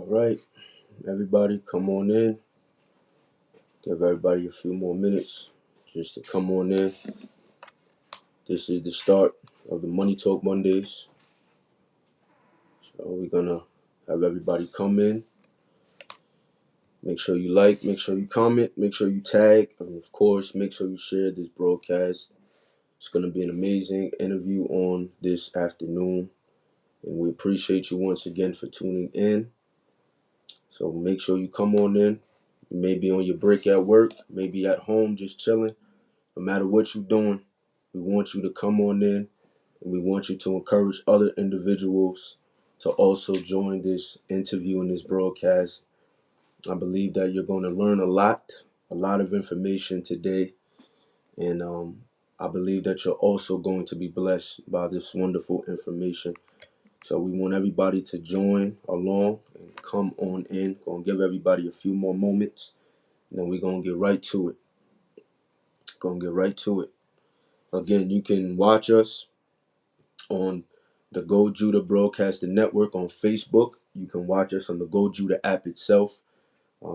All right, everybody, come on in. Give everybody a few more minutes just to come on in. This is the start of the Money Talk Mondays. So we're gonna have everybody come in. Make sure you like, make sure you comment, make sure you tag, and of course, make sure you share this broadcast. It's gonna be an amazing interview on this afternoon, and we appreciate you once again for tuning in. So make sure you come on in. Maybe on your break at work, maybe at home, just chilling. No matter what you're doing, we want you to come on in and we want you to encourage other individuals to also join this interview and this broadcast. I believe that you're going to learn a lot of information today. And I believe that you're also going to be blessed by this wonderful information. So we want everybody to join along and come on in. Going to give everybody a few more moments. And then we're going to get right to it. Going to get right to it. Again, you can watch us on the Go Judah Broadcasting Network on Facebook. You can watch us on the Go Judah app itself.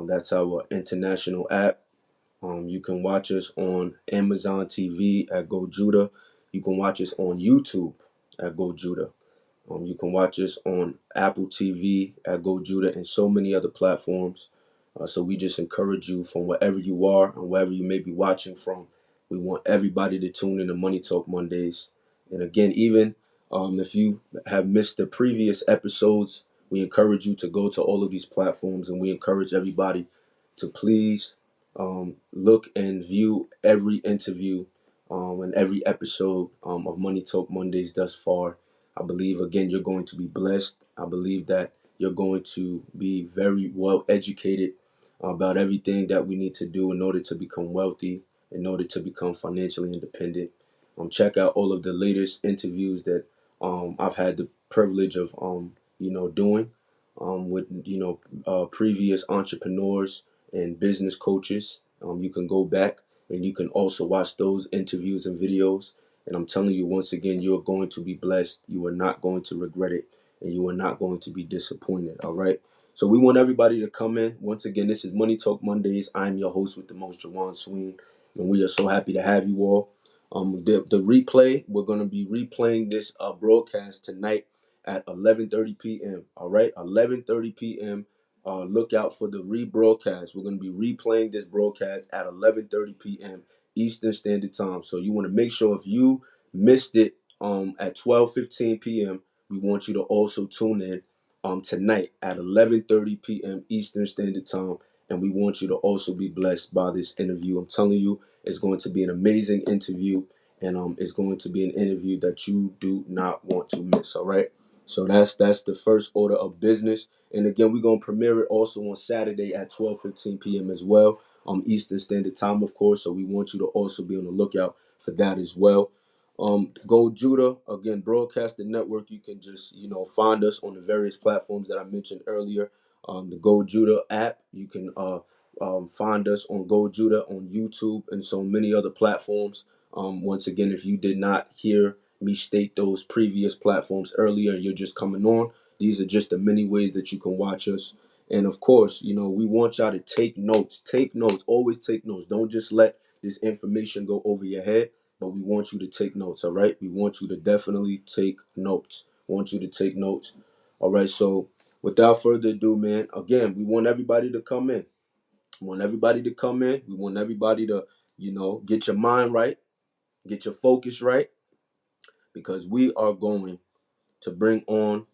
That's our international app. You can watch us on Amazon TV at Go Judah. You can watch us on YouTube at Go Judah. You can watch us on Apple TV at Go Judah and so many other platforms. So we just encourage you from wherever you are and wherever you may be watching from. We want everybody to tune in to Money Talk Mondays. And again, even if you have missed the previous episodes, we encourage you to go to all of these platforms, and we encourage everybody to please look and view every interview and every episode of Money Talk Mondays thus far. I believe, again, you're going to be blessed. I believe that you're going to be very well educated about everything that we need to do in order to become wealthy, in order to become financially independent. Check out all of the latest interviews that I've had the privilege of doing with previous entrepreneurs and business coaches. You can go back and you can also watch those interviews and videos. And I'm telling you, once again, you're going to be blessed. You are not going to regret it, and you are not going to be disappointed. All right. So we want everybody to come in. Once again, this is Money Talk Mondays. I'm your host with the most, Jawaan Sween, and we are so happy to have you all. The replay, we're going to be replaying this broadcast tonight at 11:30 p.m. All right, 11:30 p.m. Look out for the rebroadcast. We're going to be replaying this broadcast at 11:30 p.m. Eastern Standard Time. So you want to make sure if you missed it at 12:15 p.m., we want you to also tune in tonight at 11:30 p.m. Eastern Standard Time, and we want you to also be blessed by this interview. I'm telling you, it's going to be an amazing interview, and it's going to be an interview that you do not want to miss. All right. So that's the first order of business. And again, we're gonna premiere it also on Saturday at 12:15 p.m. as well, Eastern Standard Time, of course. So we want you to also be on the lookout for that as well. Go Judah, again, Broadcasting Network. You can just find us on the various platforms that I mentioned earlier. The Go Judah app. You can find us on Go Judah on YouTube and so many other platforms. Once again, if you did not hear me state those previous platforms earlier and you're just coming on, these are just the many ways that you can watch us. And of course, we want y'all to take notes. Take notes. Always take notes. Don't just let this information go over your head, but we want you to take notes, all right? We want you to definitely take notes. Want you to take notes. All right, so without further ado, man, again, we want everybody to come in. We want everybody to come in. We want everybody to, get your mind right, get your focus right, because we are going to bring on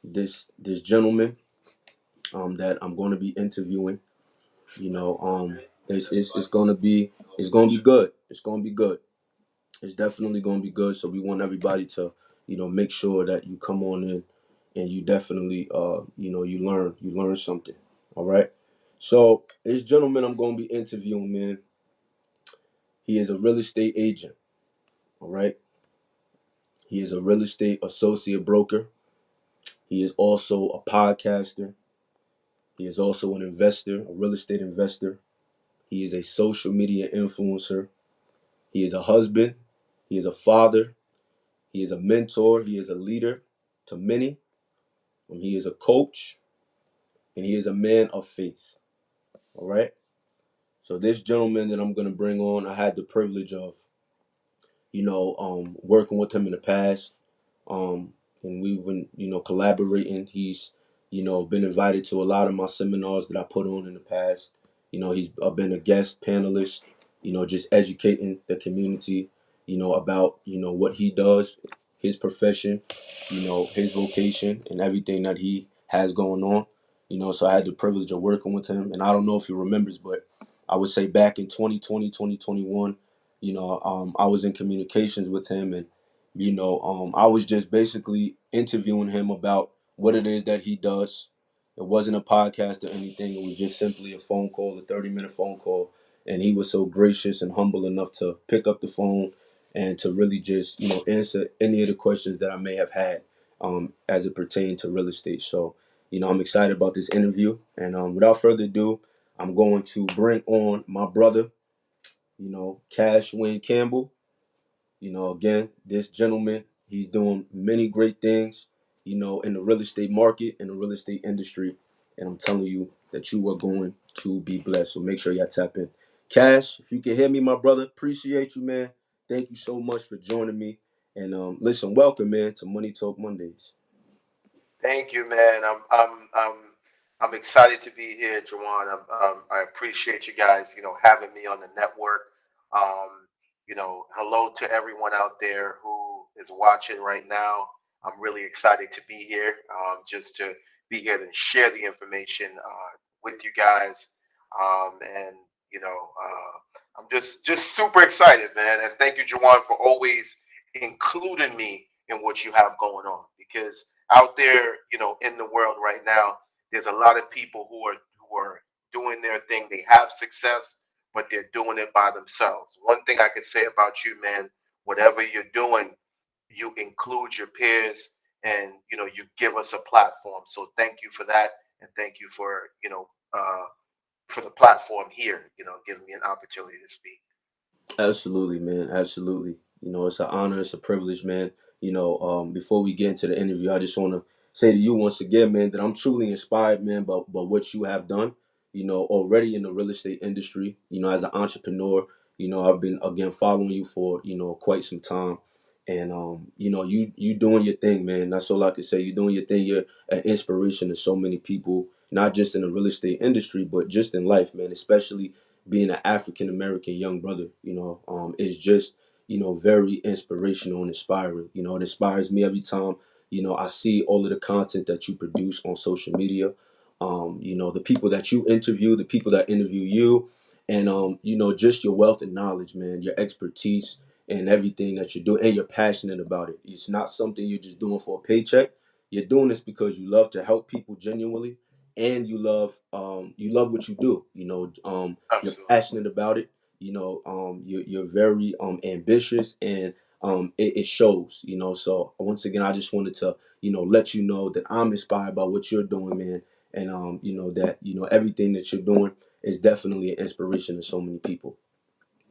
this gentleman that I'm going to be interviewing. It's gonna be good. It's gonna be good. It's definitely gonna be good. So we want everybody to make sure that you come on in and you definitely you learn something. All right. So this gentleman I'm gonna be interviewing, man, he is a real estate agent. All right. He is a real estate associate broker. He is also a podcaster. He is also an investor, a real estate investor. He is a social media influencer. He is a husband. He is a father. He is a mentor. He is a leader to many. And he is a coach. and he is a man of faith. All right. So this gentleman that I'm gonna bring on, I had the privilege of, working with him in the past, um, and we've been, collaborating. He's, been invited to a lot of my seminars that I put on in the past. He's been a guest panelist, just educating the community, about, what he does, his profession, his vocation, and everything that he has going on. So I had the privilege of working with him, and I don't know if he remembers, but I would say back in 2020, 2021, I was in communications with him, and I was just basically interviewing him about what it is that he does. It wasn't a podcast or anything. It was just simply a phone call, a 30-minute phone call. And he was so gracious and humble enough to pick up the phone and to really just, answer any of the questions that I may have had, as it pertained to real estate. So, I'm excited about this interview. And without further ado, I'm going to bring on my brother, Cash Wayne Campbell. Again, this gentleman, he's doing many great things, in the real estate market, in the real estate industry. And I'm telling you that you are going to be blessed. So make sure y'all tap in. Cash, if you can hear me, my brother, appreciate you, man. Thank you so much for joining me. And listen, welcome, man, to Money Talk Mondays. Thank you, man. I'm excited to be here, Jawaan. I appreciate you guys, having me on the network. Hello to everyone out there who is watching right now. I'm really excited to be here, just to be here and share the information with you guys. And I'm just super excited, man. And thank you, Jawaan, for always including me in what you have going on, because out there, in the world right now, there's a lot of people who are doing their thing. They have success, but they're doing it by themselves. One thing I could say about you, man, whatever you're doing, you include your peers, and you give us a platform. So thank you for that, and thank you for the platform here, giving me an opportunity to speak. Absolutely, man. Absolutely. It's an honor. It's a privilege, man. Before we get into the interview, I just want to say to you once again, man, that I'm truly inspired, man, by what you have done, already in the real estate industry, as an entrepreneur. I've been, again, following you for, quite some time. And, you doing your thing, man. That's all I can say. You're doing your thing. You're an inspiration to so many people, not just in the real estate industry, but just in life, man, especially being an African American young brother, is just, very inspirational and inspiring. It inspires me every time, I see all of the content that you produce on social media. The people that you interview, the people that interview you, and just your wealth and knowledge, man, your expertise and everything that you're doing, and you're passionate about it. It's not something you're just doing for a paycheck. You're doing this because you love to help people genuinely, and you love what you do. You're Absolutely. passionate about it. You're very ambitious, and it shows. So once again, I just wanted to let you know that I'm inspired by what you're doing, man, and that everything that you're doing is definitely an inspiration to so many people.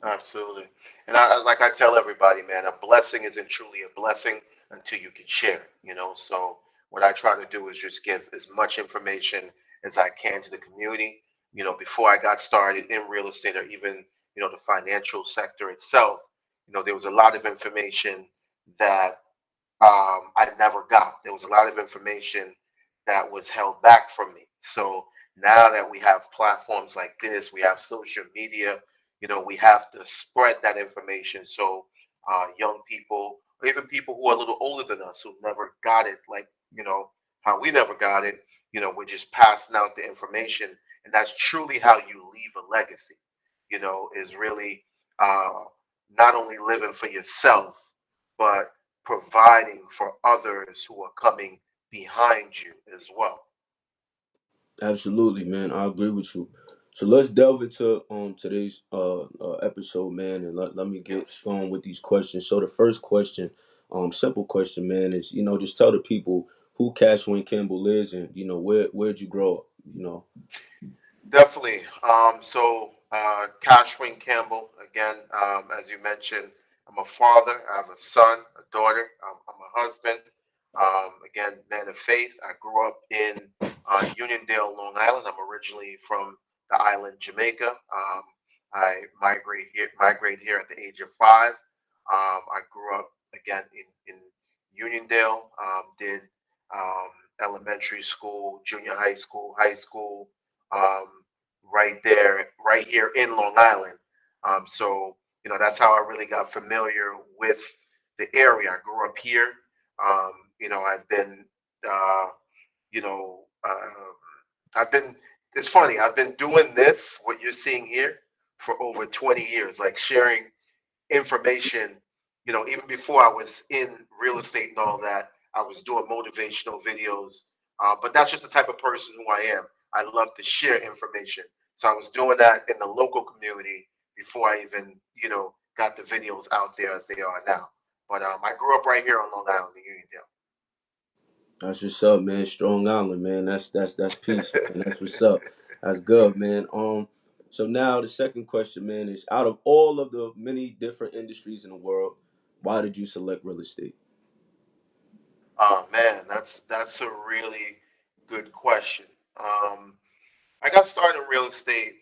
Absolutely. And like I tell everybody, man, a blessing isn't truly a blessing until you can share it, So what I try to do is just give as much information as I can to the community. Before I got started in real estate, or even, the financial sector itself, there was a lot of information that I never got. There was a lot of information that was held back from me. So now that we have platforms like this, we have social media, we have to spread that information, so young people, or even people who are a little older than us, who never got it, like, how we never got it, we're just passing out the information. And that's truly how you leave a legacy, is really uh, not only living for yourself, but providing for others who are coming behind you as well. Absolutely, man. I agree with you. So let's delve into today's episode, man, and let me get Yes. going with these questions. So the first question, simple question, man, is just tell the people who Cashwin Campbell is, and where'd you grow up? Definitely. Cashwin Campbell, again, as you mentioned, I'm a father. I have a son, a daughter. I'm a husband. Again, man of faith. I grew up in Uniondale, Long Island. I'm originally from the island Jamaica. I migrate here at the age of 5. I grew up again in Uniondale. Did um, elementary school, junior high school, um, right there, right here in Long Island. So that's how I really got familiar with the area. I grew up here. I've been, uh, you know, I've been. It's funny. I've been doing this, what you're seeing here, for over 20 years, like sharing information. Even before I was in real estate and all that, I was doing motivational videos. But that's just the type of person who I am. I love to share information. So I was doing that in the local community before I even, got the videos out there as they are now. But I grew up right here on Long Island, That's what's up, man. Strong Island, man. That's peace, in man. That's what's Uniondale. up. That's good, man. So now the second question, man, is out of all of the many different industries in the world, why did you select real estate? Oh man, that's a really good question. Um, I got started in real estate.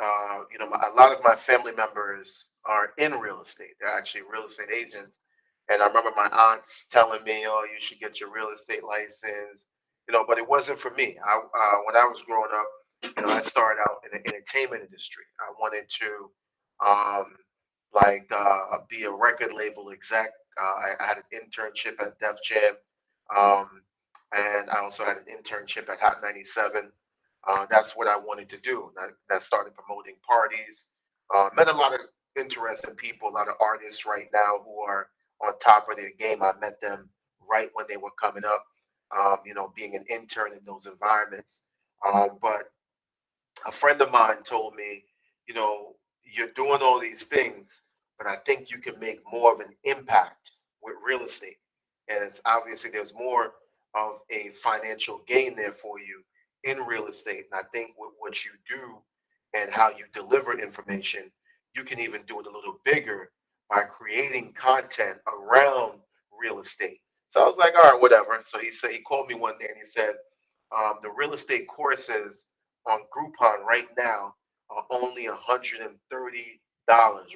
A lot of my family members are in real estate. They're actually real estate agents. And I remember my aunts telling me, "Oh, you should get your real estate license." But it wasn't for me. When I was growing up, I started out in the entertainment industry. I wanted to, um, be a record label exec. I had an internship at Def Jam, um, and I also had an internship at Hot 97. That's what I wanted to do. That started promoting parties. Met a lot of interesting people, a lot of artists right now who are on top of their game. I met them right when they were coming up, being an intern in those environments. But a friend of mine told me, you know, you're doing all these things, but I think you can make more of an impact with real estate. And it's obviously there's more of a financial gain there for you in real estate. And I think with what you do and how you deliver information, you can even do it a little bigger by creating content around real estate. So I was like, all right, whatever. So he called me one day and he said, the real estate courses on Groupon right now are only $130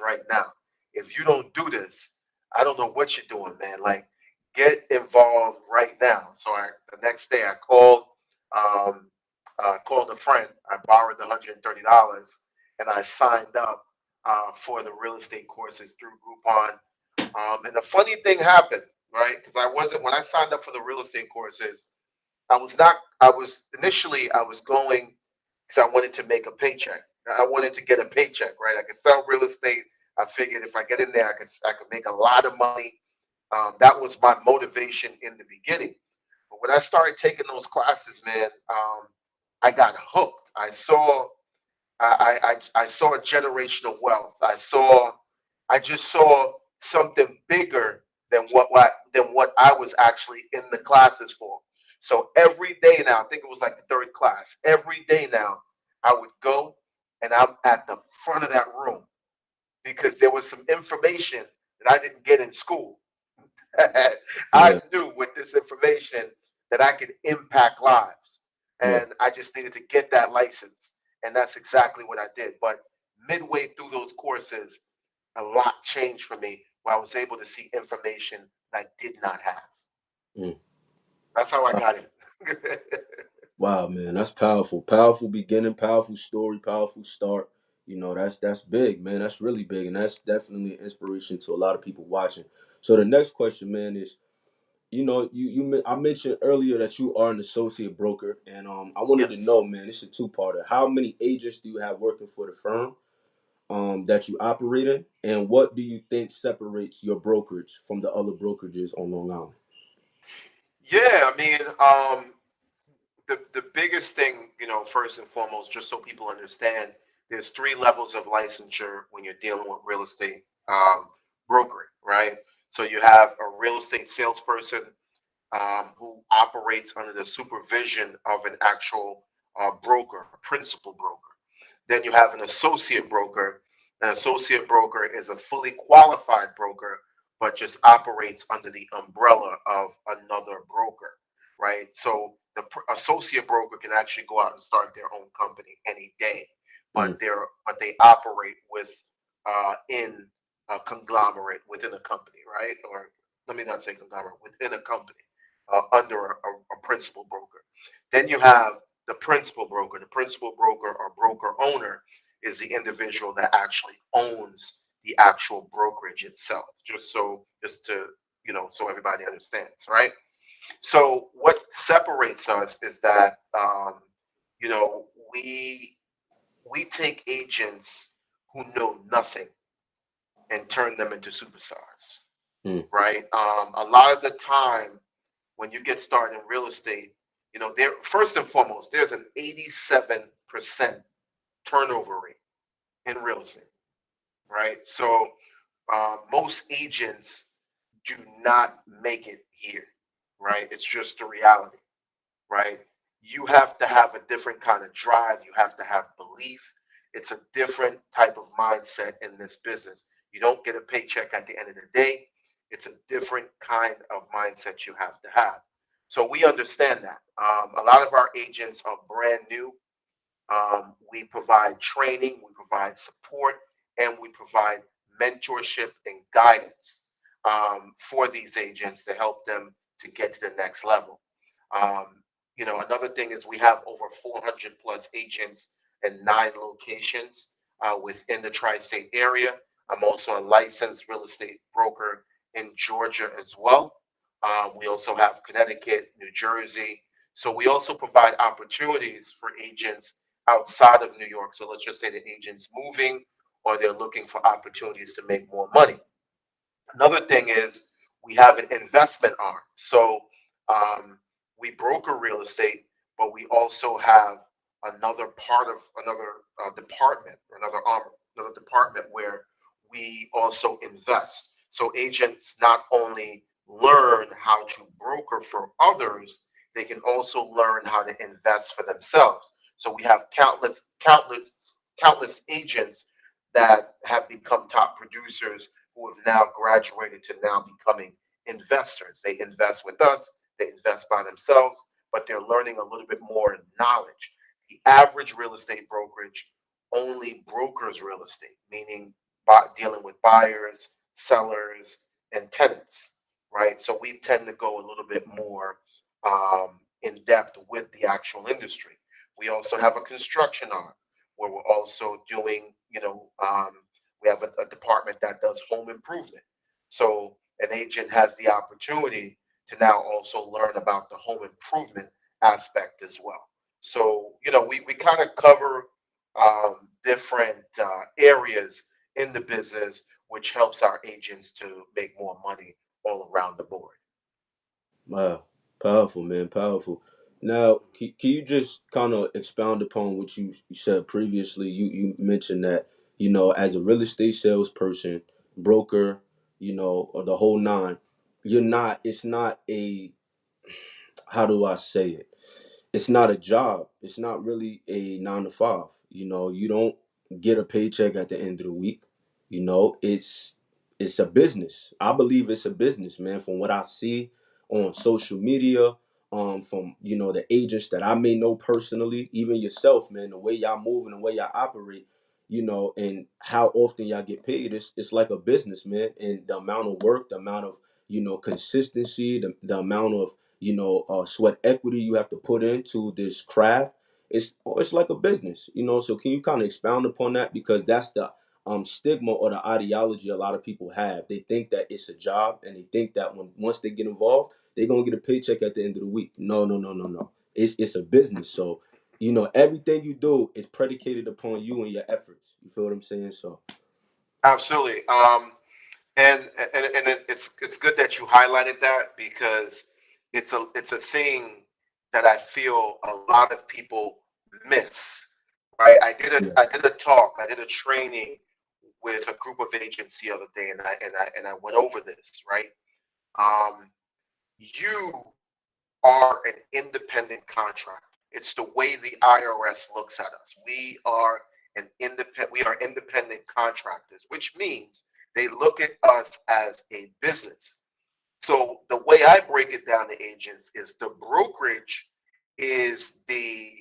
right now. If you don't do this, I don't know what you're doing, man. Like, get involved right now. So the next day I um, called a friend. I borrowed the $130 and I signed up for the real estate courses through Groupon. And the funny thing happened, right? Because I wasn't when I signed up for the real estate courses. I was not. I was initially. I was going because I wanted to make a paycheck. I wanted to get a paycheck, right? I could sell real estate. I figured if I get in there, I could make a lot of money. That was my motivation in the beginning. But when I started taking those classes, man, I got hooked. I saw generational wealth. I just saw something bigger than what I was actually in the classes for. So every day now, I think it was like the third class. Every day now, I would go and I'm at the front of that room because there was some information that I didn't get in school. I Yeah, knew with this information that I could impact lives, yeah, and I just needed to get that license, and that's exactly what I did. But midway through those courses, a lot changed for me, where I was able to see information that I did not have. mm. That's how I Wow, got it. wow, man, that's powerful. Powerful beginning, powerful story, powerful start. That's big, man. That's really big, and that's definitely an inspiration to a lot of people watching. So the next question, man, is I mentioned earlier that you are an associate broker, and I wanted to Yes. know, man, it's a two-parter. How many agents do you have working for the firm that you operate in, and what do you think separates your brokerage from the other brokerages on Long Island? Yeah, I mean, the biggest thing, first and foremost, just so people understand, there's 3 levels of licensure when you're dealing with real estate brokering, right? So you have a real estate salesperson who operates under the supervision of an actual broker, a principal broker. Then you have an associate broker. An associate broker is a fully qualified broker, but just operates under the umbrella of another broker, right? So associate broker can actually go out and start their own company any day, Mm, but they operate with in a conglomerate within a company, right? Or let me not say conglomerate, within a company under a principal broker. Then you have the principal broker. The principal broker or broker owner is the individual that actually owns the actual brokerage itself. Just to so everybody understands, right? So what separates us is that you know we we take agents who know nothing and turn them into superstars, mm, right? A lot of the time when you get started in real estate, there first and foremost, there's an 87% turnover rate in real estate, right? So most agents do not make it here, right? It's just the reality, right? You have to have a different kind of drive. You have to have belief. It's a different type of mindset in this business. You don't get a paycheck at the end of the day. It's a different kind of mindset you have to have. So we understand that. A lot of our agents are brand new. We provide training, we provide support, and we provide mentorship and guidance for these agents to help them to get to the next level. Another thing is we have over 400 plus agents in 9 locations within the tri-state area. I'm also a licensed real estate broker in Georgia as well. We also have Connecticut, New Jersey. So we also provide opportunities for agents outside of New York. So let's just say the agent's moving or they're looking for opportunities to make more money. Another thing is we have an investment arm. So um, we broker real estate, but we also have another part of another department, another arm, another department where we also invest. So agents not only learn how to broker for others, they can also learn how to invest for themselves. So we have countless agents that have become top producers who have now graduated to now becoming investors. They invest with us, they invest by themselves, but they're learning a little bit more knowledge. The average real estate brokerage only brokers real estate, meaning dealing with buyers, sellers, and tenants, right? So we tend to go a little bit more in depth with the actual industry. We also have a construction arm where we're also doing, we have a department that does home improvement. So an agent has the opportunity to now also learn about the home improvement aspect as well. So, we kind of cover different areas in the business, which helps our agents to make more money all around the board. wow. Powerful, man. Powerful. Now, can you just kind of expound upon what you said previously? You mentioned that, as a real estate salesperson, broker, or the whole nine, it's not how do I say it? It's not a job. It's not really a 9 to 5. You don't get a paycheck at the end of the week. It's a business. I believe it's a business, man. From what I see on social media, from the agents that I may know personally, even yourself, man, the way y'all move and the way y'all operate, and how often y'all get paid, it's like a business, man. And the amount of work, the amount of consistency, the amount of sweat equity you have to put into this craft. It's like a business, So can you kind of expound upon that, because that's the stigma or the ideology a lot of people have. They think that it's a job, and they think that once they get involved, they're gonna get a paycheck at the end of the week. No, no, no, no, no. It's a business, so everything you do is predicated upon you and your efforts. You feel what I'm saying? So Absolutely. It's good that you highlighted that because it's a thing that I feel a lot of people miss. Right? yeah, I did a training with a group of agents the other day, and I went over this. Right? Um, you are an independent contractor. It's the way the IRS looks at us. We are independent contractors, which means they look at us as a business. So the way I break it down to agents is the brokerage is the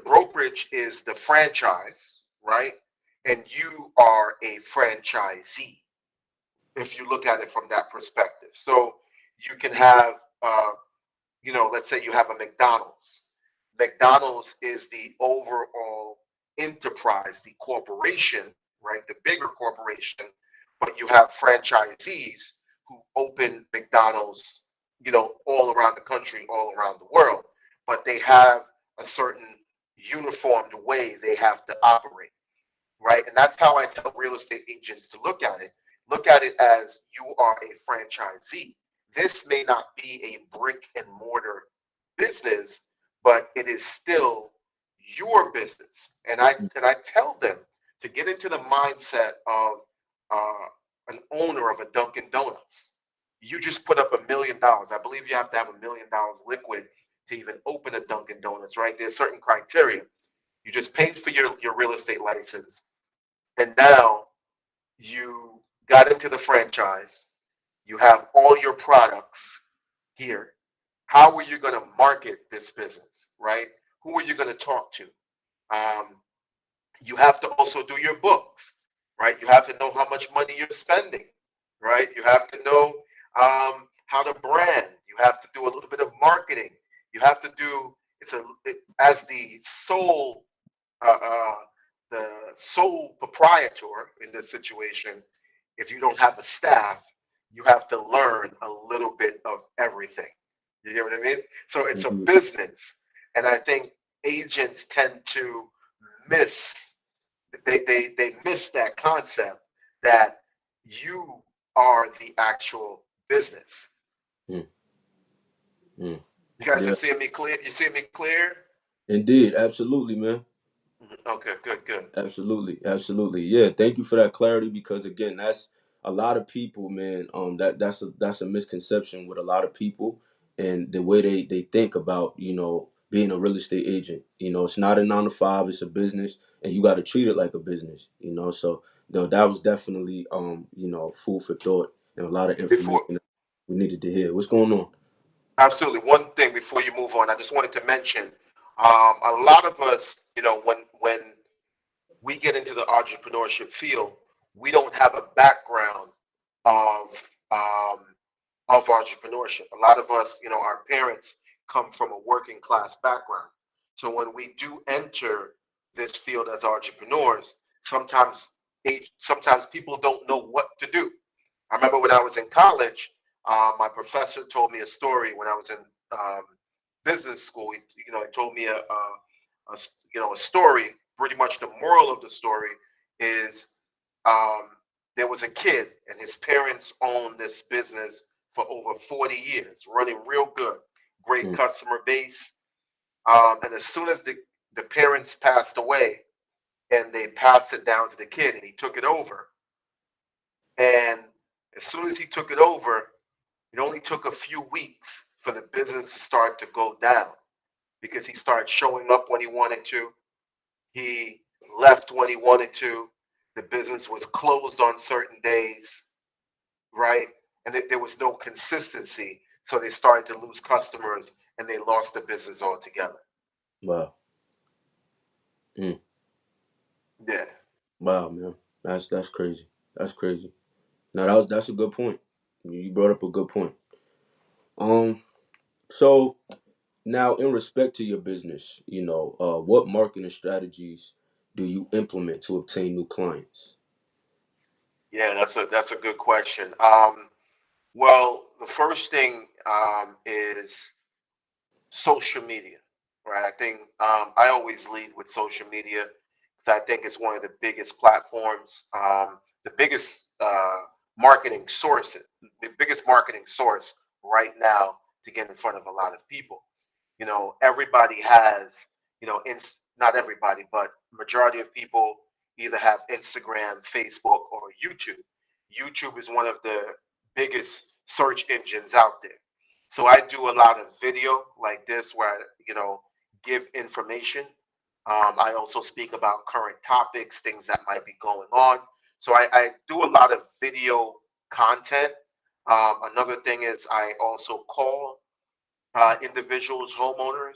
brokerage is the franchise, right? And you are a franchisee if you look at it from that perspective. So you can have, let's say you have a McDonald's. McDonald's is the overall enterprise, the corporation, right? The bigger corporation, but you have franchisees who open McDonald's, all around the country, all around the world, but they have a certain uniformed way they have to operate, right? And that's how I tell real estate agents to look at it. Look at it as you are a franchisee. This may not be a brick and mortar business, but it is still your business. And I tell them to get into the mindset of an owner of a Dunkin' Donuts. You just put up $1 million. I believe you have to have $1 million liquid to even open a Dunkin' Donuts, right? There's certain criteria. You just paid for your real estate license, and now you got into the franchise. You have all your products here. How are you going to market this business, right? Who are you going to talk to? Um, you have to also do your books, right? You have to know how much money you're spending, right? You have to know how to brand. You have to do a little bit of marketing. You have to do as uh, uh, the sole proprietor in this situation. If you don't have a staff, you have to learn a little bit of everything. You get what I mean? So it's a Mhm. business, and I think agents tend to miss they miss that concept that you are the actual business. Mm, mm. You guys are Yeah, seeing me clear? You seeing me clear? indeed, absolutely, man. Mhm. Okay, good, good. Absolutely, absolutely. Yeah, thank you for that clarity because again, that's a lot of people, man. That's a misconception with a lot of people and the way they think about, being a real estate agent. It's not a 9 to 5, it's a business and you got to treat it like a business. So, that was definitely food for thought and a lot of information Before that we needed to hear. What's going on? Absolutely, one thing before you move on, I just wanted to mention a lot of us, when we get into the entrepreneurship field, we don't have a background of um, of entrepreneurship. A lot of us, our parents come from a working class background. So when we do enter this field as entrepreneurs, sometimes sometimes people don't know what to do. I remember when I was in college, my professor told me a story when I was in um, business school. He told me a story. Pretty much the moral of the story is um, there was a kid and his parents owned this business for over 40 years, running real good, great Mm, customer base. And as soon as the parents passed away and they passed it down to the kid and he took it over, and as soon as he took it over, it only took a few weeks for the business to start to go down because he started showing up when he wanted to. He left when he wanted to. The business was closed on certain days, right? And there was no consistency. So they started to lose customers and they lost the business altogether. wow. Mm, Yeah. wow, man. That's crazy. That's crazy. Now that's a good point. You brought up a good point. Um, so now in respect to your business, what marketing strategies do you implement to obtain new clients? Yeah, that's a good question. Well, the first thing is social media, right? I think I always lead with social media because I think it's one of the biggest platforms, the biggest marketing source right now to get in front of a lot of people. Everybody has, not everybody, but majority of people either have Instagram, Facebook, or YouTube. YouTube is one of the biggest search engines out there. So I do a lot of video like this where I, give information. I also speak about current topics, things that might be going on. So I do a lot of video content. Another thing is I also call individuals, homeowners.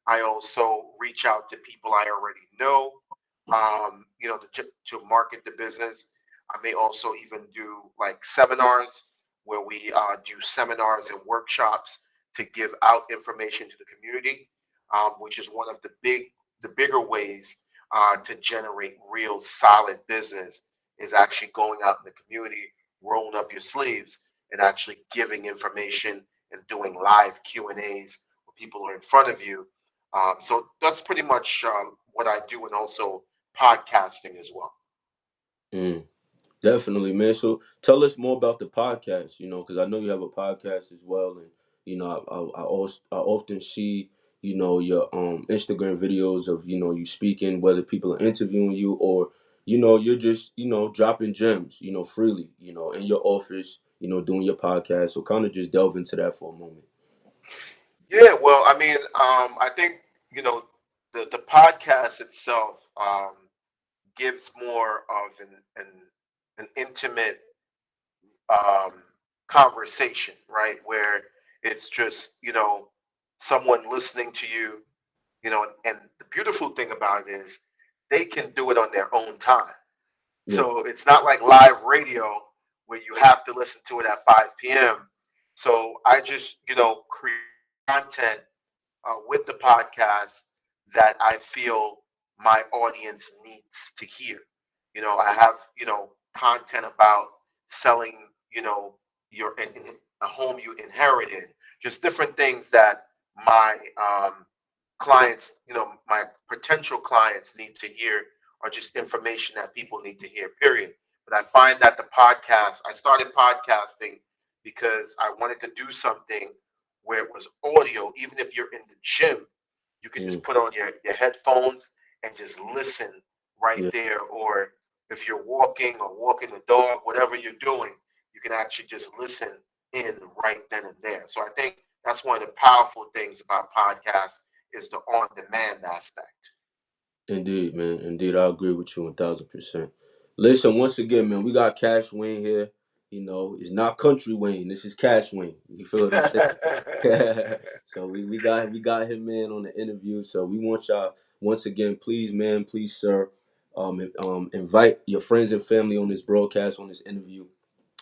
I also reach out to people I already know, to market the business. I may also even do like seminars where we do seminars and workshops to give out information to the community, which is one of the bigger ways to generate real solid business is actually going out in the community, rolling up your sleeves, and actually giving information and doing live Q and A's where people are in front of you. So that's pretty much what I do, and also podcasting as well. Mm. Definitely, man. So tell us more about the podcast, because I know you have a podcast as well, and I often see your Instagram videos of you speaking, whether people are interviewing you or you're just dropping gems freely in your office doing your podcast. So kind of just delve into that for a moment. Yeah, well, I mean, I think you know the podcast itself gives more of an intimate um, conversation, right? Where it's just someone listening to you, and the beautiful thing about it is they can do it on their own time. Yeah, So it's not like live radio where you have to listen to it at 5 p.m. So I just, create content with the podcast that I feel my audience needs to hear. I have, content about selling, your a home you inherited, just different things that my clients, my potential clients need to hear, or just information that people need to hear, period. But I find that I started podcasting because I wanted to do something where it was audio. Even if you're in the gym, you could mm, just put on your headphones and just listen right yeah. there. Or if you're walking or walking the dog, whatever you're doing, you can actually just listen in right then and there. So I think that's one of the powerful things about podcasts is the on-demand aspect. Indeed, man. Indeed, I agree with you 1,000%. Listen, once again, man, we got Cash Wayne here. It's not Country Wayne. This is Cash Wayne. You feel what I'm saying? So we got him, man, on the interview. So we want y'all once again, please, man, please, sir, invite your friends and family on this broadcast, on this interview.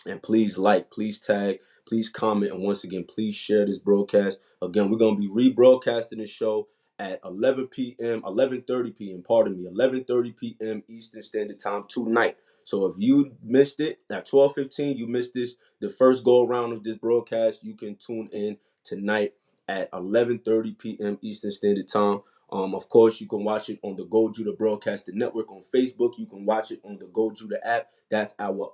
And please like, please tag, please comment, and once again, please share this broadcast. Again, we're gonna be rebroadcasting the show at 11 p.m., 11:30 p.m. Pardon me, 11:30 p.m. Eastern Standard Time tonight. So if you missed it at 12:15, you missed the first go around of this broadcast. You can tune in tonight at 11:30 p.m. Eastern Standard Time. Of course, you can watch it on the Go Judah Broadcasting Network on Facebook. You can watch it on the Go Judah app. That's our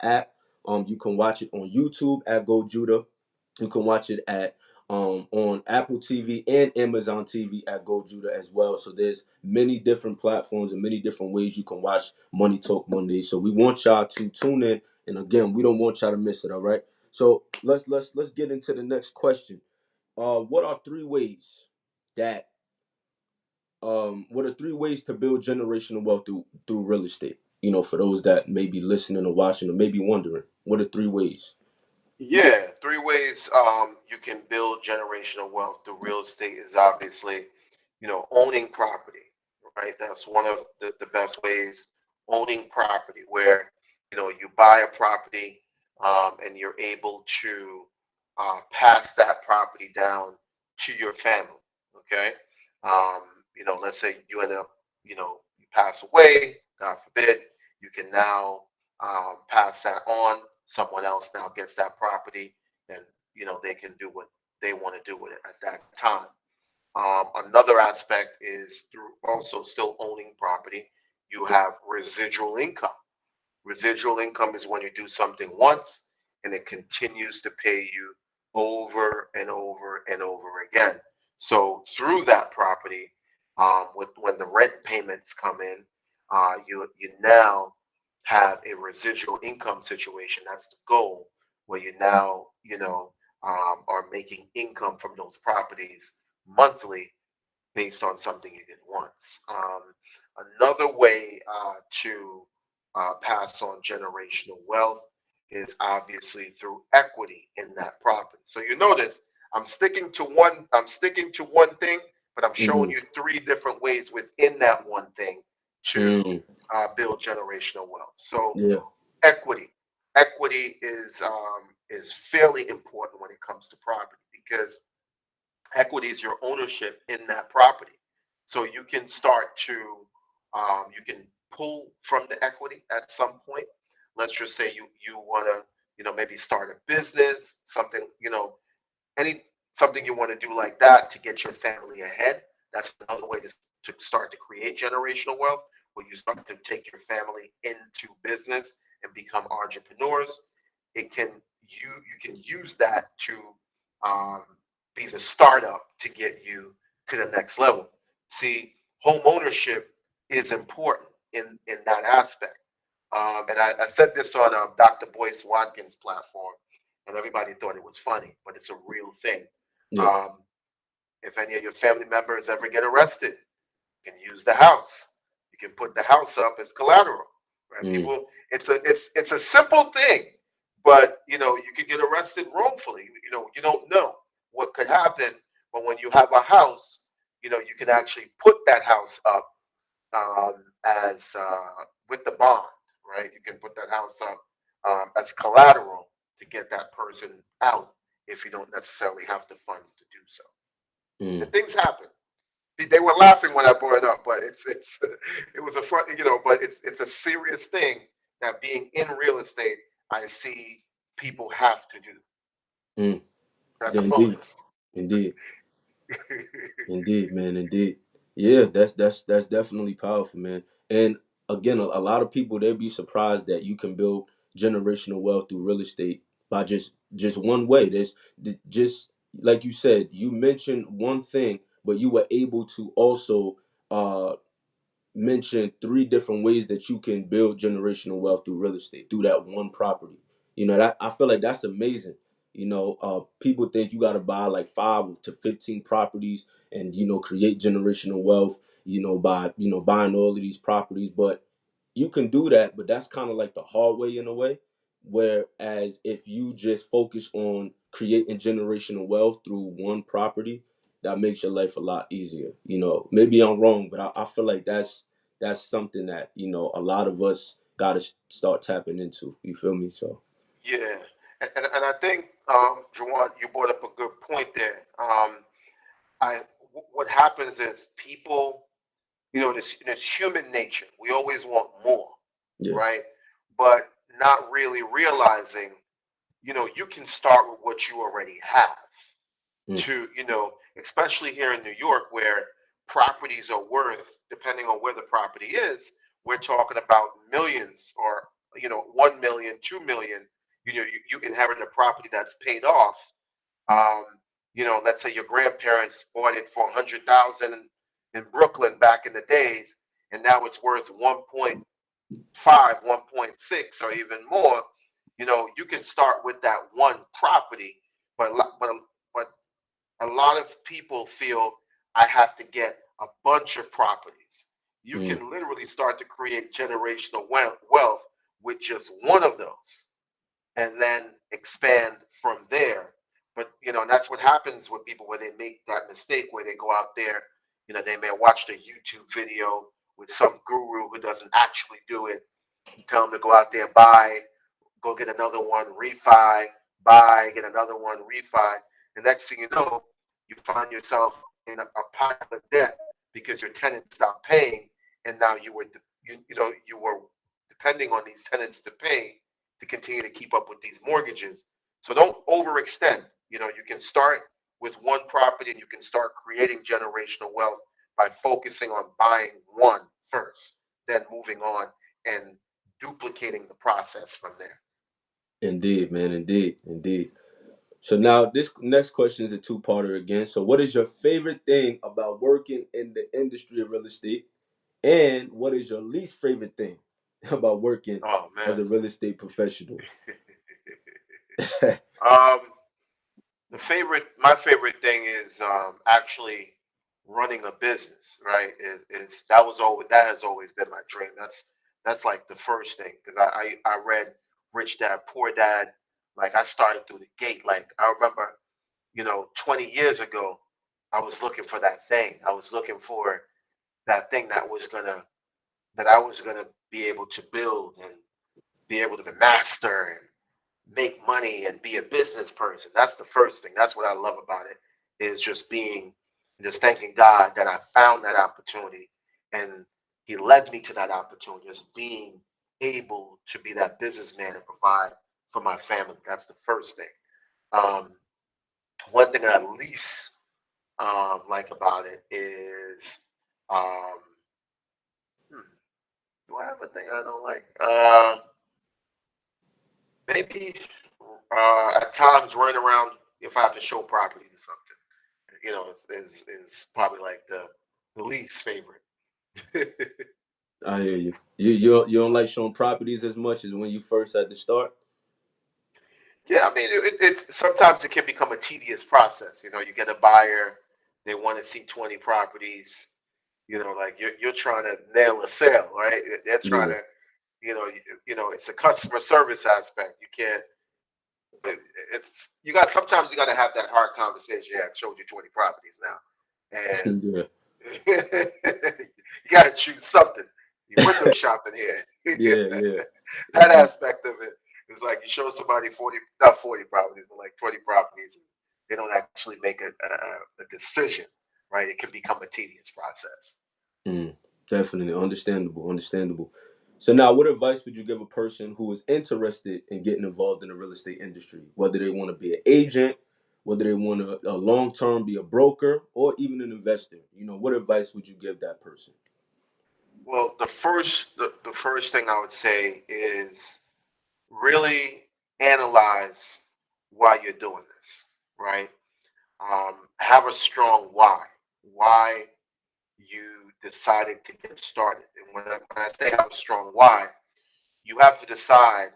app. You can watch it on YouTube at Go Judah. You can watch it at on Apple TV and Amazon TV at Go Judah as well. So there's many different platforms and many different ways you can watch Money Talk Monday. So we want y'all to tune in, and again, we don't want y'all to miss it. All right. So let's get into the next question. What are three ways that what are three ways to build generational wealth through real estate? For those that may be listening or watching or maybe wondering, what are three ways? Yeah, three ways you can build generational wealth through real estate is obviously, owning property, right? That's one of the best ways. Owning property, where you buy a property, and you're able to pass that property down to your family. Okay, um, let's say you end up, you pass away, God forbid, you can now pass that on. Someone else now gets that property, and they can do what they want to do with it at that time. Another aspect is through also still owning property, you have residual income. Residual income is when you do something once and it continues to pay you over and over and over again. So through that property, when the rent payments come in, you now have a residual income situation. That's the goal, where you now are making income from those properties monthly based on something you did once. Another way to pass on generational wealth is obviously through equity in that property. So you notice I'm sticking to one thing, but I'm showing Mm-hmm. you three different ways within that one thing to Mm. build generational wealth. So Yeah. equity, equity is fairly important when it comes to property because equity is your ownership in that property. So you can start to you can pull from the equity at some point. Let's just say you want to maybe start a business, something any something you want to do like that to get your family ahead. That's another way to start to create generational wealth, where you start to take your family into business and become entrepreneurs. It can you can use that to um, be the startup to get you to the next level. See, home ownership is important in that aspect. And I said this on Dr. Boyce Watkins' platform, and everybody thought it was funny, but it's a real thing. Yeah. Um, if any of your family members ever get arrested, you can use the house. You can put the house up as collateral, right? Mm. People, it's a simple thing, but you could get arrested wrongfully. You don't know what could happen, but when you have a house, you can actually put that house up as with the bond, right? You can put that house up as collateral to get that person out if you don't necessarily have the funds to do so. Mm. And things happen. They were laughing when I brought it up, but it's it was a fun, but it's a serious thing that being in real estate, I see people have to do. Mm. That's a Indeed. bonus. Indeed. Indeed, man. Indeed. Yeah, that's definitely powerful, man. And again, a lot of people they'd be surprised that you can build generational wealth through real estate by just one way. There's just like you said, you mentioned one thing, but you were able to also uh mentioned three different ways that you can build generational wealth through real estate through that one property. That I feel like that's amazing. People think you got to buy like 5 to 15 properties and create generational wealth. By buying all of these properties, but you can do that, but that's kind of like the hard way in a way. Whereas if you just focus on creating generational wealth through one property, that makes your life a lot easier. Maybe I'm wrong, but I feel like that's something that a lot of us got to start tapping into. You feel me? So Yeah, and I think Jawan, you brought up a good point there. What happens is people, this human nature. We always want more, yeah. right? But not really realizing, you can start with what you already have. Mm, Especially here in New York, where properties are worth, depending on where the property is, we're talking about millions or 1 million, 2 million. You inherit a property that's paid off. Um, let's say your grandparents bought it for 100,000 in Brooklyn back in the days, and now it's worth 1.5, 1.6, or even more. You can start with that one property, but a lot of people feel I have to get a bunch of properties. You mm, can literally start to create generational wealth with just one of those and then expand from there. But that's what happens with people where they make that mistake where they go out there, they may watch the YouTube video with some guru who doesn't actually do it, tell them to go out there, go get another one, refi, buy, get another one, refi. The next thing you know, you find yourself in a pile of debt because your tenants stopped paying, and now you were depending on these tenants to pay to continue to keep up with these mortgages. So don't overextend. You can start with one property and you can start creating generational wealth by focusing on buying one first, then moving on and duplicating the process from there. indeed, man. Indeed. Indeed. So now this next question is a two-parter again. So what is your favorite thing about working in the industry of real estate? And what is your least favorite thing about working Oh as man. a real estate professional? um, my favorite thing is actually running a business. Right? That has always been my dream. That's like the first thing because I read Rich Dad Poor Dad. Like I started through the gate. Like I remember 20 years ago, I was looking for that thing. I was looking for that thing that I was gonna be able to build and be able to master and make money and be a business person. That's the first thing. That's what I love about it is just thanking God that I found that opportunity and He led me to that opportunity, just being able to be that businessman and provide for my family. That's the first thing. Um, One thing I least like about it is, um, hmm, do I have a thing I don't like? Maybe at times running around if I have to show property or something. Is probably like the least favorite. I hear you. You don't like showing properties as much as when you first at the start. Yeah, I mean, it's sometimes it can become a tedious process. You get a buyer, they want to see 20 properties. Like you're trying to nail a sale, right? They're trying Yeah. to, it's a customer service aspect. You can't. It's you got sometimes you got to have that hard conversation. Yeah, I showed you 20 properties now, and Yeah. you got to choose something. You window shopping here. Yeah. Yeah. That Indeed. aspect of it is like you show somebody 40, not 40 properties, but like 20 properties, and they don't actually make a decision, right? It can become a tedious process. Mm, definitely understandable. Understandable. So now, what advice would you give a person who is interested in getting involved in the real estate industry, whether they want to be an agent, whether they want to a long term be a broker, or even an investor? What advice would you give that person? Well, the first thing I would say is really analyze why you're doing this, right? Have a strong why you decided to get started. And when I say have a strong why, you have to decide,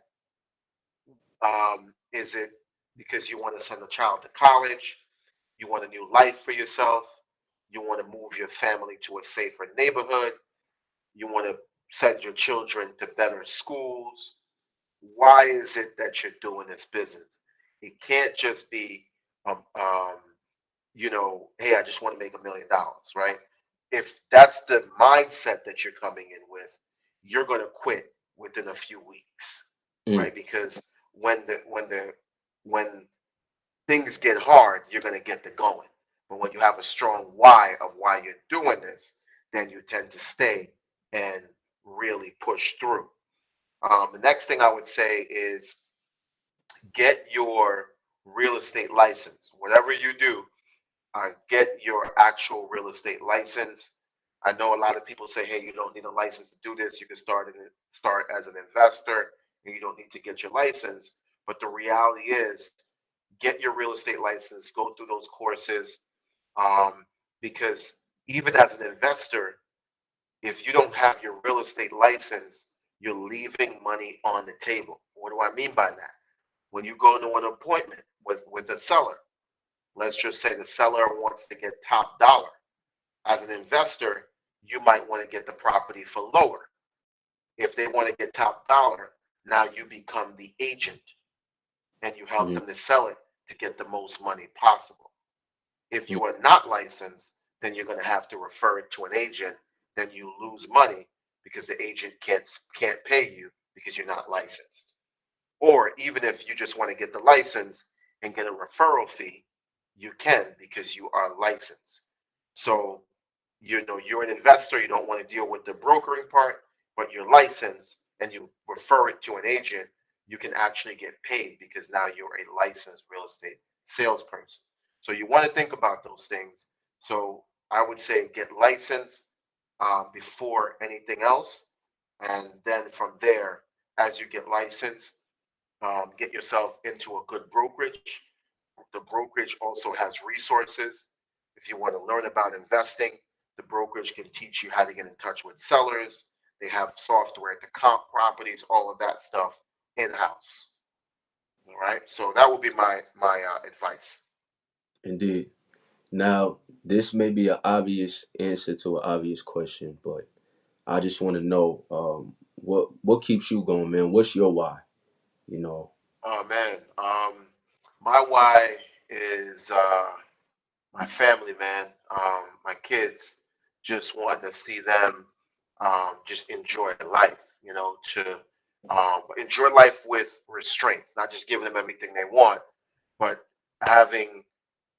is it because you want to send a child to college? You want a new life for yourself? You want to move your family to a safer neighborhood? You want to send your children to better schools? Why is it that you're doing this business? It can't just be, um, um, hey, I just want to make $1 million, right? If that's the mindset that you're coming in with, you're going to quit within a few weeks, Mm, right? Because when things get hard, you're going to get the going. But when you have a strong why of why you're doing this, then you tend to stay and really push through. The next thing I would say is get your real estate license. Whatever you do, get your actual real estate license. I know a lot of people say, "Hey, you don't need a license to do this. You can start as an investor, and you don't need to get your license." But the reality is, get your real estate license. Go through those courses, um, because even as an investor, if you don't have your real estate license, you're leaving money on the table. What do I mean by that? When you go to an appointment with a seller, let's just say the seller wants to get top dollar. As an investor, you might want to get the property for lower. If they want to get top dollar, now you become the agent and you help mm, them to sell it to get the most money possible. If mm, you are not licensed, then you're going to have to refer it to an agent. Then you lose money because the agent can't pay you because you're not licensed. Or even if you just want to get the license and get a referral fee, you can because you are licensed. So, you're an investor, you don't want to deal with the brokering part, but you're licensed and you refer it to an agent, you can actually get paid because now you're a licensed real estate salesperson. So you want to think about those things. So I would say get licensed before anything else. And then from there, as you get licensed, get yourself into a good brokerage. The brokerage also has resources. If you want to learn about investing, the brokerage can teach you how to get in touch with sellers. They have software to comp properties, all of that stuff in house. All right. So that would be my advice. indeed. Now, this may be an obvious answer to an obvious question, but I just want to know what keeps you going, man. What's your why? You know. Oh man. My why is my family, man. My kids, just wanting to see them just enjoy life, to enjoy life with restraints, not just giving them everything they want, but having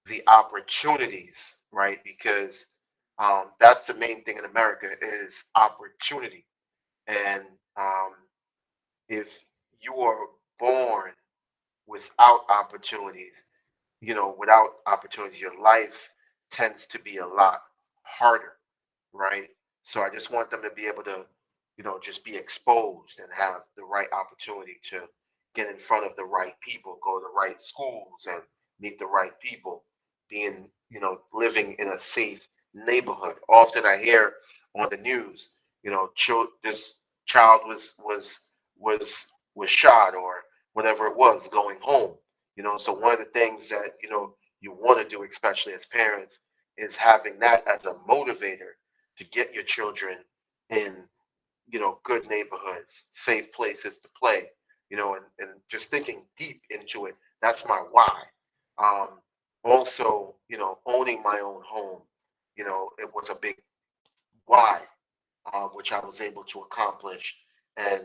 the opportunities, right? Because that's the main thing in America is opportunity. And um, if you are born without opportunities, without opportunities, your life tends to be a lot harder, right? So I just want them to be able to, just be exposed and have the right opportunity to get in front of the right people, go to the right schools and meet the right people, being, living in a safe neighborhood. Often I hear on the news, this child was shot or whatever it was going home. So one of the things that, you want to do, especially as parents, is having that as a motivator to get your children in, good neighborhoods, safe places to play, and just thinking deep into it. That's my why. Um, Also, owning my own home, it was a big why, which I was able to accomplish, and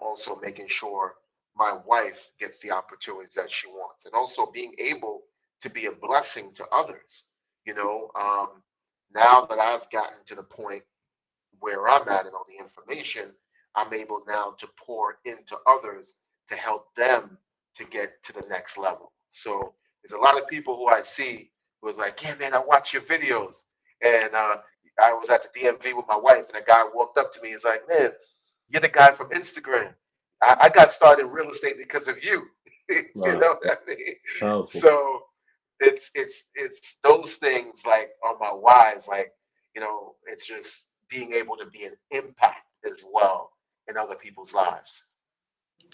also making sure my wife gets the opportunities that she wants, and also being able to be a blessing to others. You know, Now that I've gotten to the point where I'm at and all the information, I'm able now to pour into others to help them to get to the next level. So there's a lot of people who I see who was like, yeah, man, I watch your videos. And I was at the DMV with my wife, and a guy walked up to me. He's like, man, you're the guy from Instagram. I got started in real estate because of you. You Wow. know what I mean? Powerful. So it's those things like on my whys, like it's just being able to be an impact as well in other people's lives.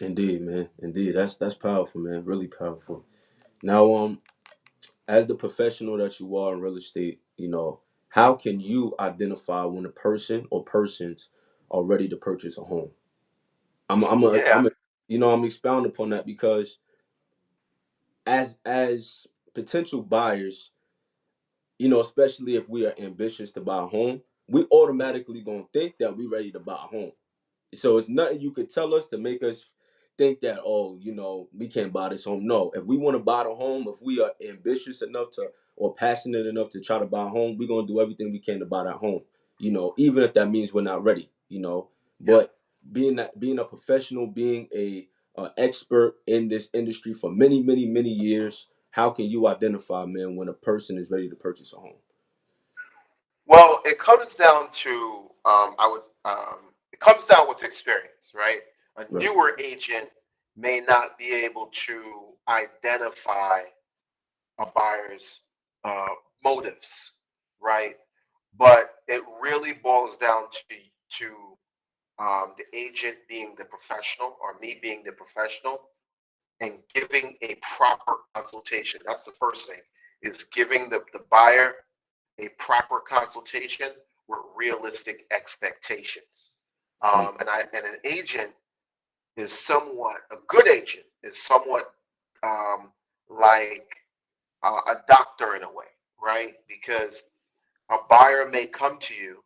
Indeed, man. Indeed. That's powerful, man. Really powerful. Now, as the professional that you are in real estate, how can you identify when a person or persons are ready to purchase a home? Yeah, I'm expound upon that because as potential buyers, especially if we are ambitious to buy a home, we automatically gonna think that we ready to buy a home. So it's nothing you could tell us to make us think that, oh, we can't buy this home. No, if we want to buy the home, if we are ambitious enough to or passionate enough to try to buy a home, we're gonna do everything we can to buy that home. Even if that means we're not ready. yeah. But being a professional, being a expert in this industry for many, many, many years, how can you identify, man, when a person is ready to purchase a home? Well, it comes down to it comes down with experience, right? A Right. newer agent may not be able to identify a buyer's uh, motives, right? But it really boils down to the agent being the professional or me being the professional and giving a proper consultation. That's the first thing, is giving the buyer a proper consultation with realistic expectations. Mm. And an agent is somewhat a good agent is somewhat um, like a doctor in a way, right? Because a buyer may come to you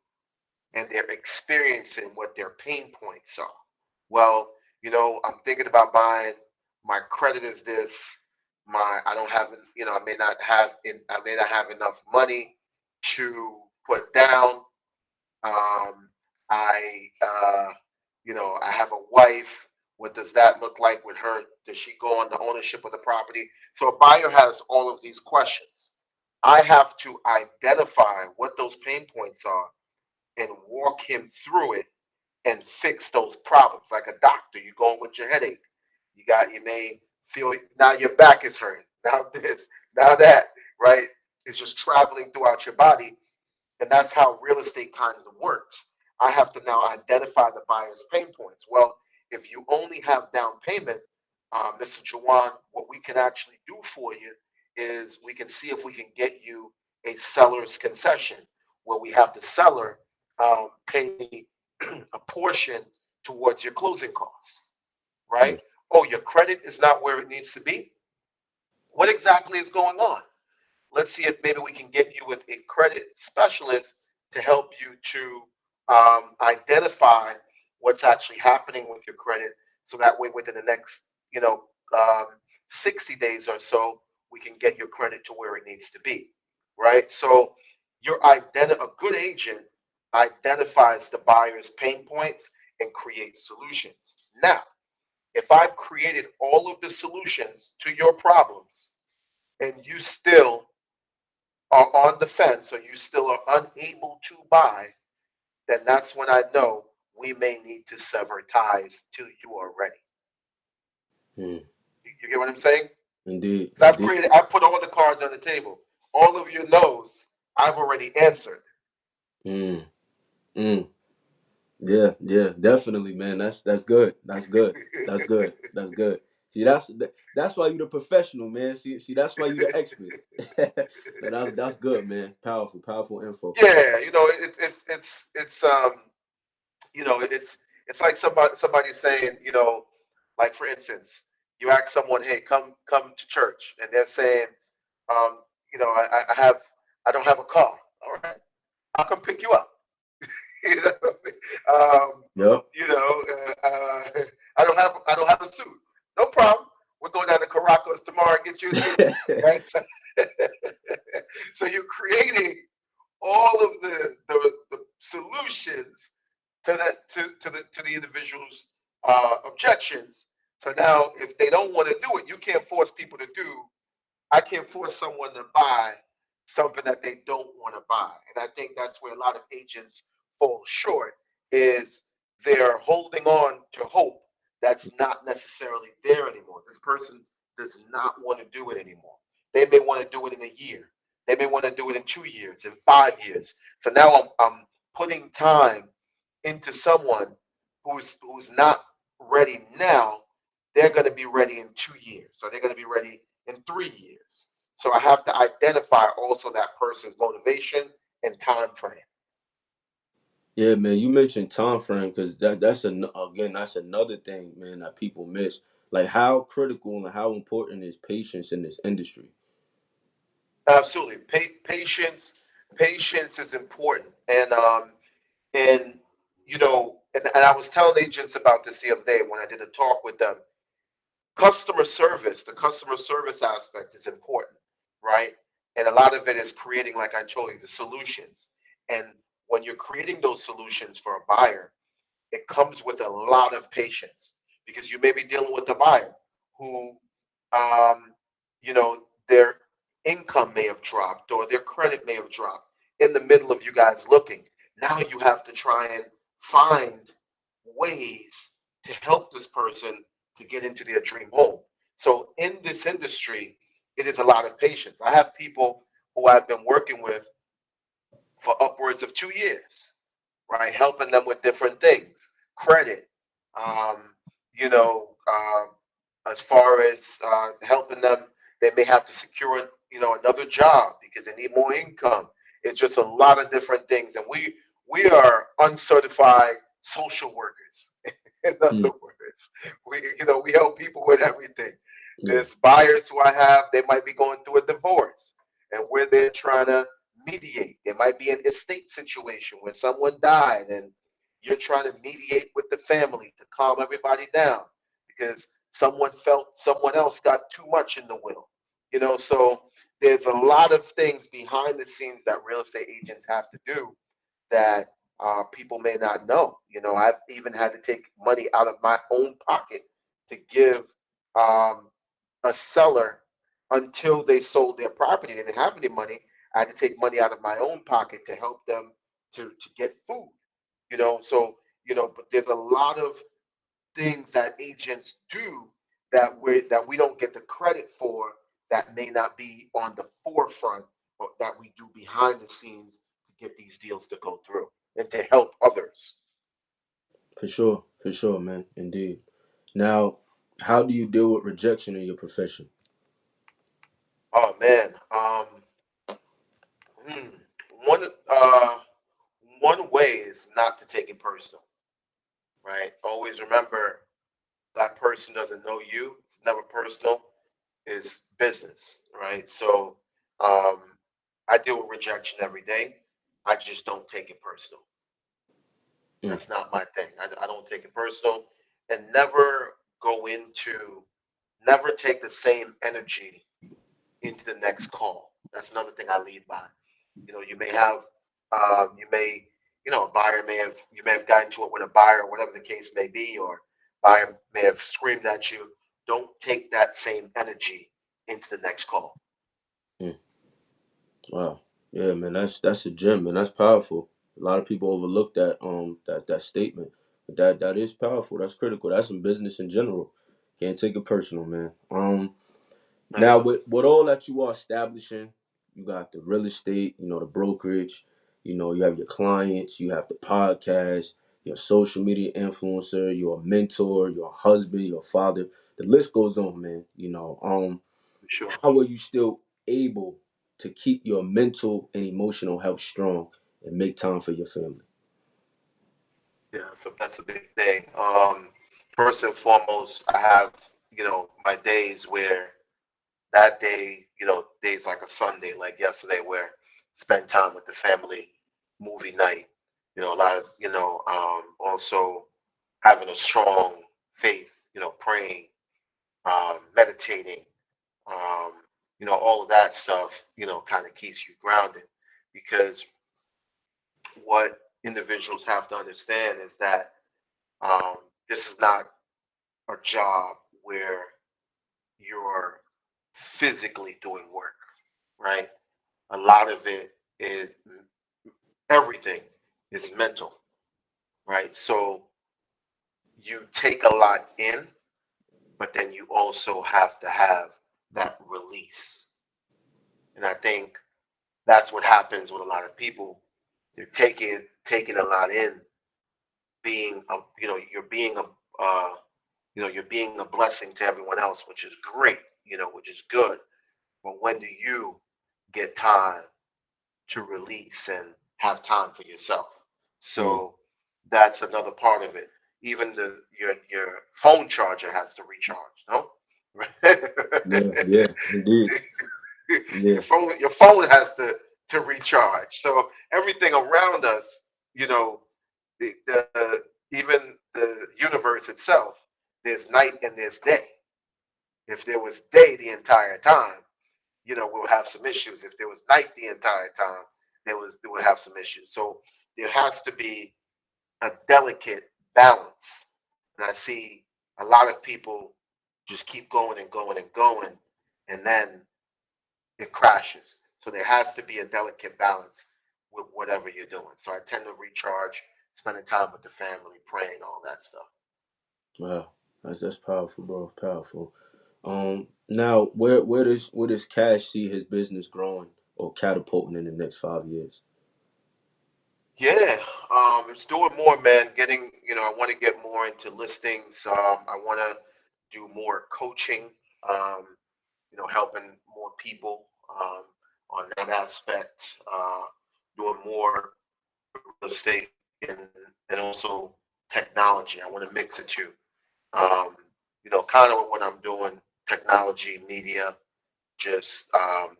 and they're experiencing what their pain points are. Well, I'm thinking about buying. My credit is this. I don't have, I may not have enough money to put down. Um, I have a wife. What does that look like with her? Does she go on the ownership of the property? So a buyer has all of these questions. I have to identify what those pain points are and walk him through it and fix those problems. Like a doctor, you go in with your headache. You may feel now your back is hurting. Now this, now that, right? It's just traveling throughout your body. And that's how real estate kind of works. I have to now identify the buyer's pain points. Well, if you only have down payment, Mr. Jawaan, what we can actually do for you is we can see if we can get you a seller's concession where we have the seller pay a portion towards your closing costs, right? Mm. Oh, your credit is not where it needs to be. What exactly is going on? Let's see if maybe we can get you with a credit specialist to help you to identify what's actually happening with your credit, so that way within the next, you know, um, 60 days or so, we can get your credit to where it needs to be, right? So a good agent identifies the buyer's pain points and creates solutions. Now, if I've created all of the solutions to your problems and you still are on the fence or you still are unable to buy, then that's when I know we may need to sever ties till you are ready. Mm. You get what I'm saying? Indeed, Because indeed. I put all the cards on the table. All of your no's, I've already answered. Mm. Mm. Yeah, yeah, definitely, man. That's good. That's good. That's good. That's good. See, that's why you the professional, man. See, that's why you the expert. No, that's good, man. Powerful, powerful info. Yeah, it's like somebody saying, like for instance, you ask someone, hey, come to church, and they're saying, um, I don't have a car. All right, I'll come pick you up. you know, Yep. I don't have a suit. No problem. We're going down to Caracas tomorrow and get you a suit. Right. So, so you're creating all of the solutions to the individual's objections. So now, if they don't want to do it, you can't force people to do. I can't force someone to buy something that they don't want to buy, and I think that's where a lot of agents fall short. Is they're holding on to hope that's not necessarily there anymore. This person does not want to do it anymore. They may want to do it in a year. They may want to do it in 2 years, in 5 years. So now I'm putting time into someone who's not ready now. They're going to be ready in 2 years. So they're going to be ready in 3 years. So I have to identify also that person's motivation and time frame. Yeah, man. You mentioned time frame because again that's another thing, man, that people miss. Like how critical and how important is patience in this industry? Absolutely, patience is important, and and I was telling agents about this the other day when I did a talk with them. The customer service aspect is important, right? And a lot of it is creating, like I told you, the solutions. And when you're creating those solutions for a buyer, it comes with a lot of patience because you may be dealing with a buyer who, um, their income may have dropped or their credit may have dropped in the middle of you guys looking. Now you have to try and find ways to help this person to get into their dream home. So in this industry, it is a lot of patience. I have people who I've been working with for upwards of 2 years, right? Helping them with different things, credit, um, as far as helping them, they may have to secure, another job because they need more income. It's just a lot of different things, and we are uncertified social workers. In Mm. other words, we help people with everything. Yeah. There's buyers who I have, they might be going through a divorce, and we're there trying to mediate. There might be an estate situation where someone died and you're trying to mediate with the family to calm everybody down because someone felt someone else got too much in the will. So there's a lot of things behind the scenes that real estate agents have to do that people may not know. I've even had to take money out of my own pocket to give um, a seller until they sold their property. They didn't have any money. I had to take money out of my own pocket to help them to get food. But there's a lot of things that agents do that we don't get the credit for that may not be on the forefront, but that we do behind the scenes to get these deals to go through and to help others. For sure, man. Indeed. Now, how do you deal with rejection in your profession? Oh man, hmm, one one way is not to take it personal, right? Always remember that person doesn't know you. It's never personal. is business, right? So um, I deal with rejection every day. I just don't take it personal. Mm, That's not my thing. I don't take it personal, and never go into, never take the same energy into the next call. That's another thing I lead by. You may have, you may, a buyer may have, you may have gotten to it with a buyer, whatever the case may be, or buyer may have screamed at you. Don't take that same energy into the next call. mm. Wow. Yeah, man, that's a gem, man. That's powerful. A lot of people overlook that statement. But that is powerful. That's critical. That's in business in general. Can't take it personal, man. Now Nice. with all that you are establishing, you got the real estate, the brokerage, you have your clients, you have the podcast, your social media influencer, you're a mentor, you're a husband, you're a father. The list goes on, man. For sure. How are you still able to keep your mental and emotional health strong and make time for your family? Yeah, so that's a big thing. First and foremost, I have, my days where that day, days like a Sunday, like yesterday, where spend time with the family, movie night, a lot of, also having a strong faith, praying, meditating, um, all of that stuff, kind of keeps you grounded because what individuals have to understand is that um, this is not a job where you're physically doing work, right? A lot of it is, everything is mental, right? So you take a lot in, but then you also have to have that release. And I think that's what happens with a lot of people. They're taking a lot in, being a, uh, you're being a blessing to everyone else, which is great, which is good. But when do you get time to release and have time for yourself? Yeah, So that's another part of it. Even your phone charger has to recharge, no? yeah, yeah, indeed. Yeah, Your phone has to recharge. So everything around us, the even the universe itself, there's night and there's day. If there was day the entire time, we'll have some issues. If there was night the entire time, there would have some issues. So there has to be a delicate balance. And I see a lot of people just keep going and going and going, and then it crashes. So there has to be a delicate balance with whatever you're doing. So I tend to recharge, spending time with the family, praying, all that stuff. wow. That's powerful, bro. Powerful. Now where does Cash see his business growing or catapulting in the next 5 years? Yeah, it's doing more, man. I want to get more into listings. I want to do more coaching. Um, helping more people on that aspect. Doing more real estate and also technology. I want to mix the two. Um, kind of what I'm doing, technology, media, just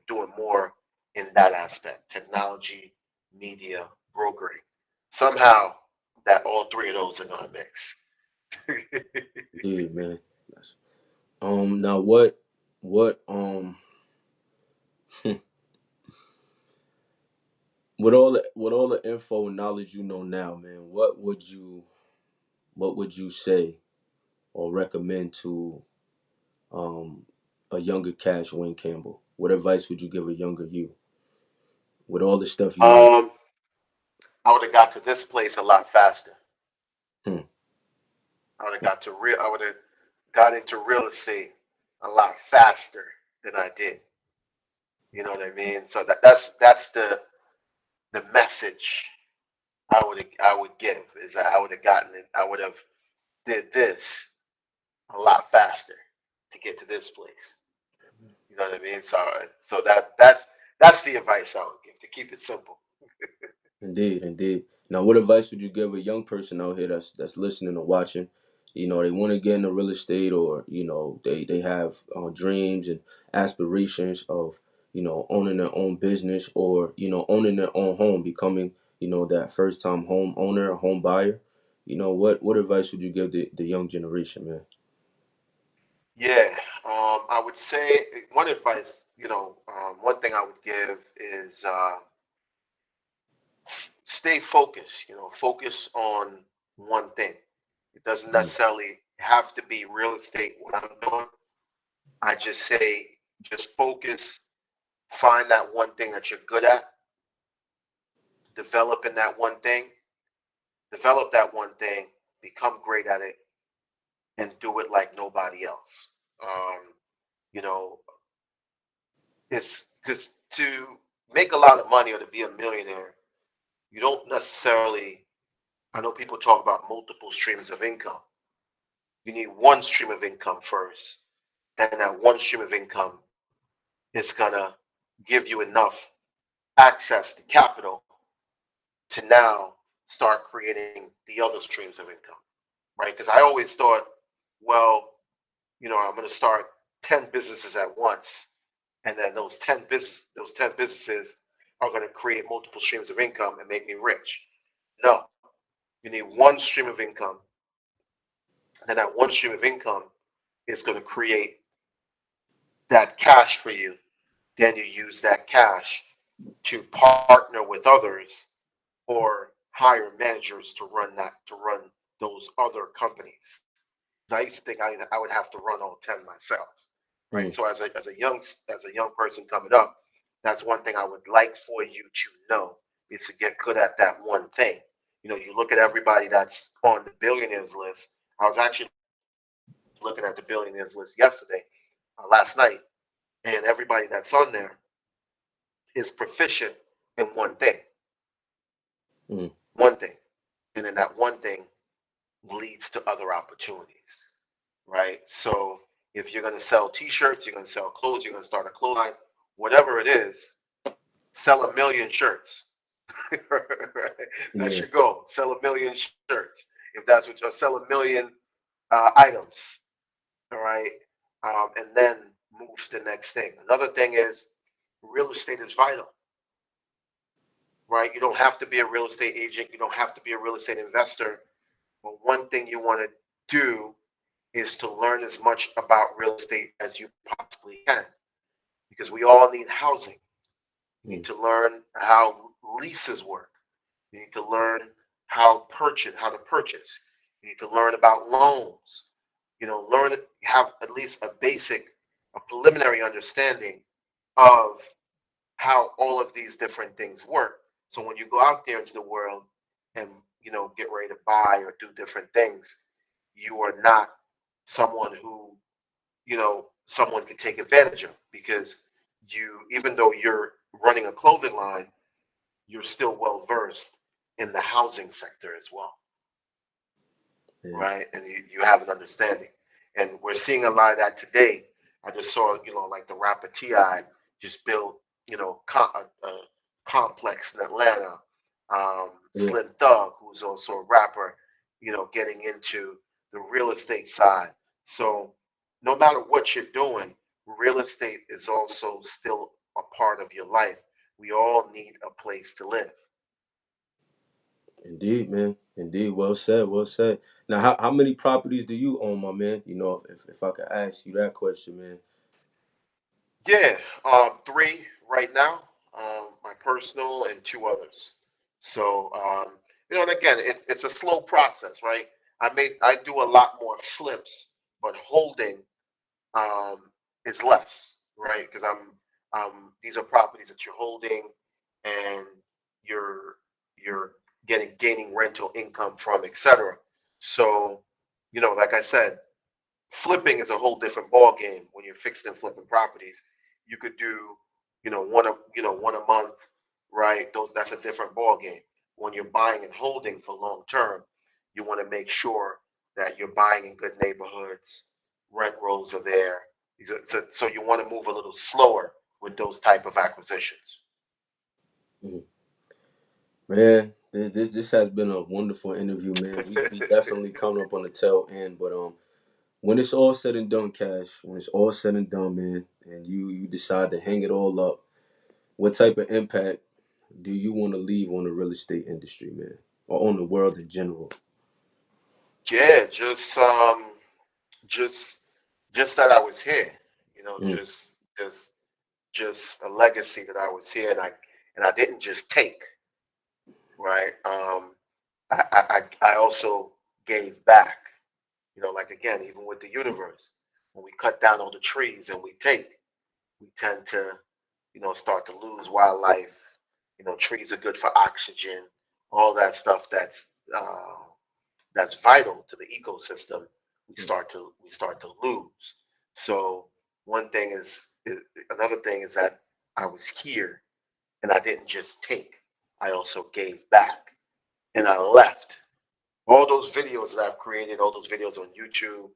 doing more in that aspect, technology, media, brokering. Somehow that all three of those are gonna mix. Yeah, man. Now what with all the info and knowledge you know now, man, what would you say or recommend to um a younger Cash Wayne Campbell? What advice would you give a younger you with all the stuff you know? um, I would have got to this place a lot faster. Hmm. I would have got into real estate a lot faster than I did. You know what I mean? So that's the message I would give is that I would have gotten it. I would have did this a lot faster to get to this place. You know what I mean? So that's the advice I would give to keep it simple. Indeed, indeed. Now, what advice would you give a young person out here that's listening or watching? They want to get into real estate, or they have dreams and aspirations of owning their own business, or owning their own home, becoming that first time home owner, home buyer. What advice would you give the young generation, man? Yeah, I would say one advice, one thing I would give is stay focused. Focus on one thing. It doesn't Mm, necessarily have to be real estate. What I'm doing, I just say, just focus. Find that one thing that you're good at. Develop in that one thing. Develop that one thing. Become great at it, and do it like nobody else. Um, you know, it's because to make a lot of money or to be a millionaire, you don't necessarily. I know people talk about multiple streams of income. You need one stream of income first. Then that one stream of income is gonna give you enough access to capital to now start creating the other streams of income, right? Because I always thought, well, I'm going to start 10 businesses at once, and then those 10 businesses are going to create multiple streams of income and make me rich. No, you need one stream of income, and then that one stream of income is going to create that cash for you. Then you use that cash to partner with others or hire managers to run those other companies. I used to think I would have to run all 10 myself, right? mm, So as a young person coming up, that's one thing I would like for you to know is to get good at that one thing. You look at everybody that's on the billionaires list. I was actually looking at the billionaires list yesterday, last night, and everybody that's on there is proficient in mm. one thing, and then that one thing leads to other opportunities, right? So if you're going to sell T-shirts, you're going to sell clothes, you're going to start a clothes line, whatever it is, sell 1 million shirts. That's Yeah, your goal. Sell 1 million shirts. If that's what you'll sell, 1 million items, all right, and then move to the next thing. Another thing is real estate is vital, right? You don't have to be a real estate agent. You don't have to be a real estate investor. But one thing you want to do is to learn as much about real estate as you possibly can, because we all need housing. You need mm, to learn how leases work. You need to learn how to purchase. You need to learn about loans. Have at least a preliminary understanding of how all of these different things work. So when you go out there into the world and get ready to buy or do different things, you are not someone who someone could take advantage of, because even though you're running a clothing line, you're still well versed in the housing sector as well, yeah, right? And you have an understanding. And we're seeing a lot of that today. I just saw, like the rapper Ti just built, a complex in Atlanta. yeah. Slim Thug, who's also a rapper, getting into the real estate side. So no matter what you're doing, real estate is also still a part of your life. We all need a place to live. Indeed, man. Indeed. Well said. Well said. Now, how many properties do you own, my man? If I could ask you that question, man. Yeah, three right now, my personal and two others. So, and again, it's a slow process, right? I do a lot more flips, but holding um, is less, right? Because these are properties that you're holding, and you're gaining rental income from, etc. So, like I said, flipping is a whole different ball game when you're fixed and flipping properties. You could do, one a month, right? That's a different ball game. When you're buying and holding for long term, you want to make sure that you're buying in good neighborhoods, rent rolls are there. So you want to move a little slower with those type of acquisitions. Mhm. Man. This has been a wonderful interview, man. We definitely coming up on the tail end, but when it's all said and done, Cash, when it's all said and done, man, and you decide to hang it all up, what type of impact do you want to leave on the real estate industry, man, or on the world in general? Yeah, just just that I was here, you know, Mm, just a legacy that I was here, and I didn't just take, right? I also gave back, you know, like again, even with the universe, when we cut down all the trees and we take, we tend to, you know, start to lose wildlife. You know, trees are good for oxygen, all that stuff that's vital to the ecosystem. mm, We start to lose. So one thing is another thing is that I was here and I didn't just take. I also gave back and I left. All those videos that I've created, all those videos on YouTube,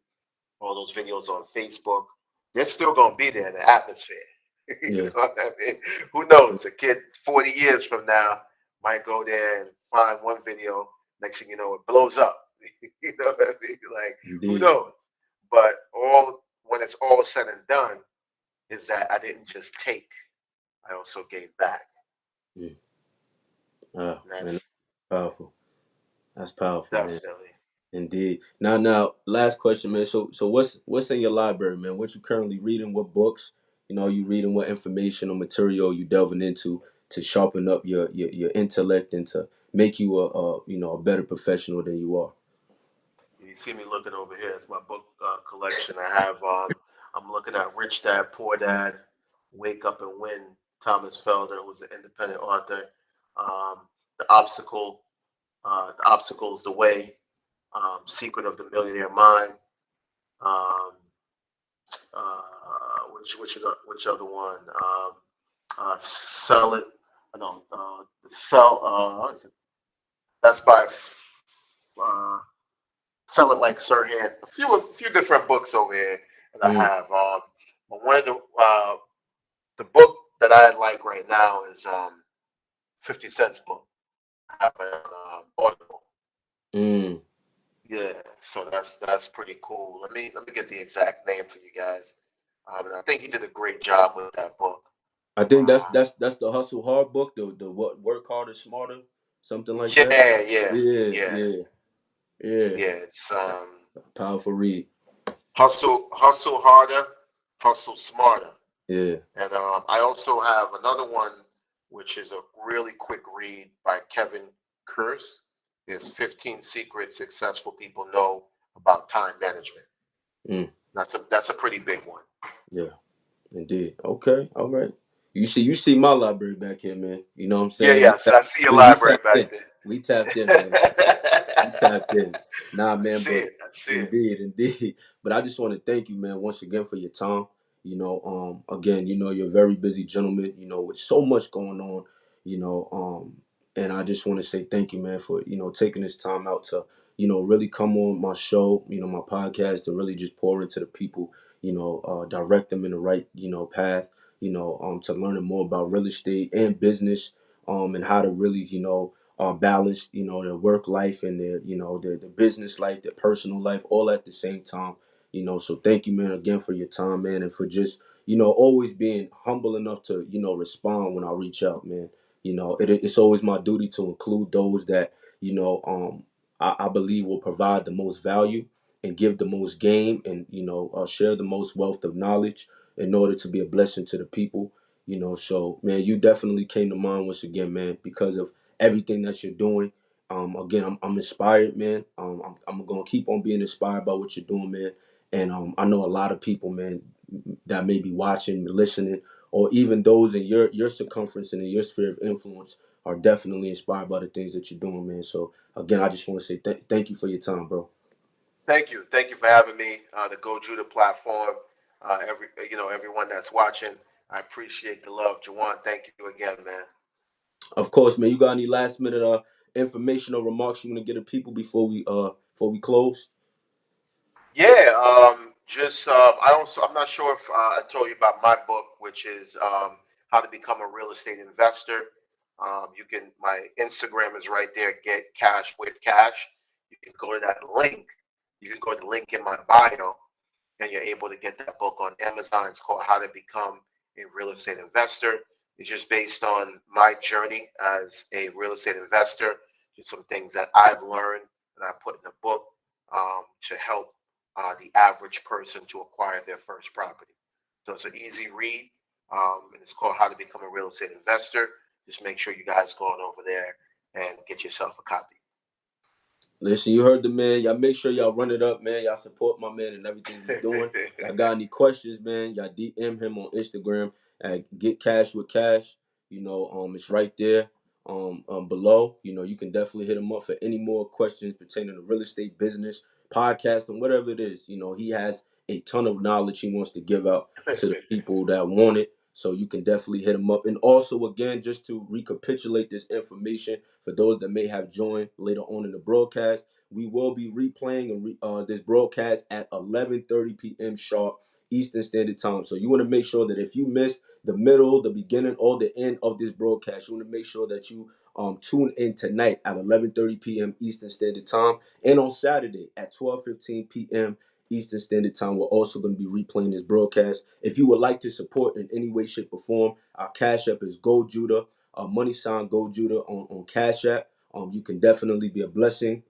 all those videos on Facebook, they're still gonna be there in the atmosphere. You know yeah, what I mean? Who knows? A kid 40 years from now might go there and find one video. Next thing you know, it blows up. You know what I mean? Like, who indeed. knows? But all when it's all said and done, is that I didn't just take, I also gave back. Mm. Ah, And man, that's powerful. That's powerful, man. definitely. Indeed. Now, last question, man. So, what's in your library, man? What you currently reading? What books? You reading what information or material you delving into to sharpen up your intellect and to make you a better professional than you are. You see me looking over here. It's my book collection. I'm looking at Rich Dad, Poor Dad, Wake Up and Win, Thomas Felder, who's an independent author. Um, the Obstacle, The Obstacle's the Way, Secret of the Millionaire Mind. Um, which other one? Sell It. No, Sell. That's by uh, Sell It Like Sirhan. A few different books over here that I Mm, have. But one of the book that I like right now is 50 Cent's book. I have it on Audible. mm. Yeah, so that's pretty cool. Let me get the exact name for you guys. And I think he did a great job with that book. I think that's Um, that's that's the Hustle Hard book. The what Work Harder Smarter, something like that. yeah, yeah, Yeah, yeah, yeah, yeah. yeah. It's Powerful read. hustle harder, hustle smarter. Yeah. And I also have another one, which is a really quick read by Kevin Kurz. There's 15 secrets successful people know about time management. Mm, That's a pretty big one. yeah. Indeed. Okay. All right. You see my library back here, man. You know what I'm Yeah, saying? yes, I see your We library tapped in. back We tapped in, there. man. We tapped in. Nah, I man, see but it. I see it. indeed. But I just want to thank you, man, once again for your time. Again, you're a very busy gentleman, with so much going on, you know, and I just want to say thank you, man, for, taking this time out to, really come on my show, my podcast to really just pour into the people, direct them in the right, path, to learning more about real estate and business, and how to really, balance, their work life and their business life, their personal life, all at the same time. So thank you, man, again for your time, man, and for just, always being humble enough to, respond when I reach out, man. It's always my duty to include those that, I believe will provide the most value and give the most game and, share the most wealth of knowledge in order to be a blessing to the people. So man, you definitely came to mind once again, man, because of everything that you're doing. Again, I'm inspired, man. I'm gonna keep on being inspired by what you're doing, man. And I know a lot of people, man, that may be watching, listening, or even those in your circumference and in your sphere of influence are definitely inspired by the things that you're doing, man. So again, I just want to say thank you for your time, bro. Thank you. Thank you for having me. The Go Judah platform. Everyone that's watching, I appreciate the love. Jawan, thank you again, man. Of course, man. You got any last minute information or remarks you want to get to people before we close? Yeah. Just I'm not sure if I told you about my book, which is How to Become a Real Estate Investor. My Instagram is right there. Get cash with cash. You can go to that link. You can go to the link in my bio, and you're able to get that book on Amazon. It's called How to Become a Real Estate Investor. It's just based on my journey as a real estate investor, just some things that I've learned and I put in the book to help the average person to acquire their first property. So it's an easy read, and it's called How to Become a Real Estate Investor. Just make sure you guys go on over there and get yourself a copy. Listen, you heard the man. Y'all make sure y'all run it up, man. Y'all support my man and everything he's doing. Y'all got any questions, man? Y'all DM him on Instagram at Get Cash with Cash. It's right there below. You can definitely hit him up for any more questions pertaining to real estate, business, podcasting, whatever it is. He has a ton of knowledge he wants to give out to the people that want it. So you can definitely hit him up. And also, again, just to recapitulate this information for those that may have joined later on in the broadcast, we will be replaying this broadcast at 11:30 p.m. sharp Eastern Standard Time. So you want to make sure that if you missed the middle, the beginning, or the end of this broadcast, you want to make sure that you tune in tonight at 11:30 p.m. Eastern Standard Time, and on Saturday at 12:15 p.m. Eastern Standard Time. We're also going to be replaying this broadcast. If you would like to support in any way, shape, or form, our Cash App is Go Judah, money sign Go Judah on Cash App. You can definitely be a blessing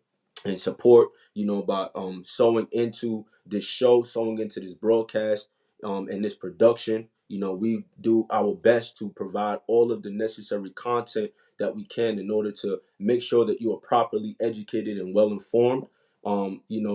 and support, by sewing into this show, sewing into this broadcast, and this production. We do our best to provide all of the necessary content that we can in order to make sure that you are properly educated and well informed.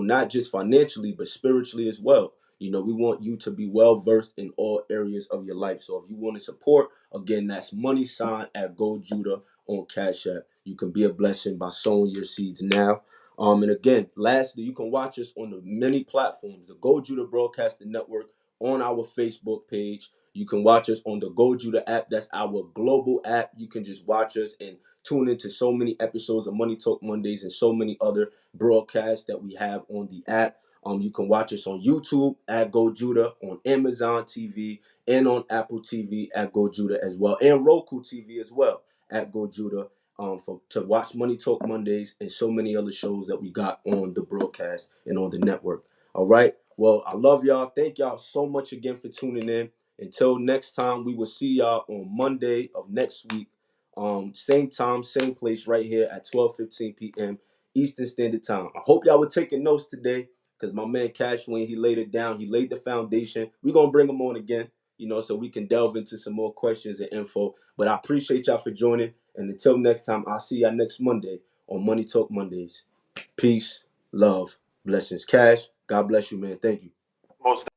Not just financially, but spiritually as well. We want you to be well versed in all areas of your life. So if you want to support, again, that's money sign at Go Judah on Cash App. You can be a blessing by sowing your seeds now. And again, lastly, you can watch us on the many platforms, the Go Judah Broadcasting Network on our Facebook page. You can watch us on the Go Judah app. That's our global app. You can just watch us and tune into so many episodes of Money Talk Mondays and so many other broadcasts that we have on the app. You can watch us on YouTube at Go Judah, on Amazon TV, and on Apple TV at Go Judah as well, and Roku TV as well at Go Judah. To watch Money Talk Mondays and so many other shows that we got on the broadcast and on the network. All right. Well, I love y'all. Thank y'all so much again for tuning in. Until next time, we will see y'all on Monday of next week. Same time, same place, right here at 12:15 p.m. Eastern Standard Time. I hope y'all were taking notes today, because my man Cash Wayne, he laid it down. He laid the foundation. We're going to bring him on again, so we can delve into some more questions and info. But I appreciate y'all for joining. And until next time, I'll see y'all next Monday on Money Talk Mondays. Peace, love, blessings. Cash, God bless you, man. Thank you. Most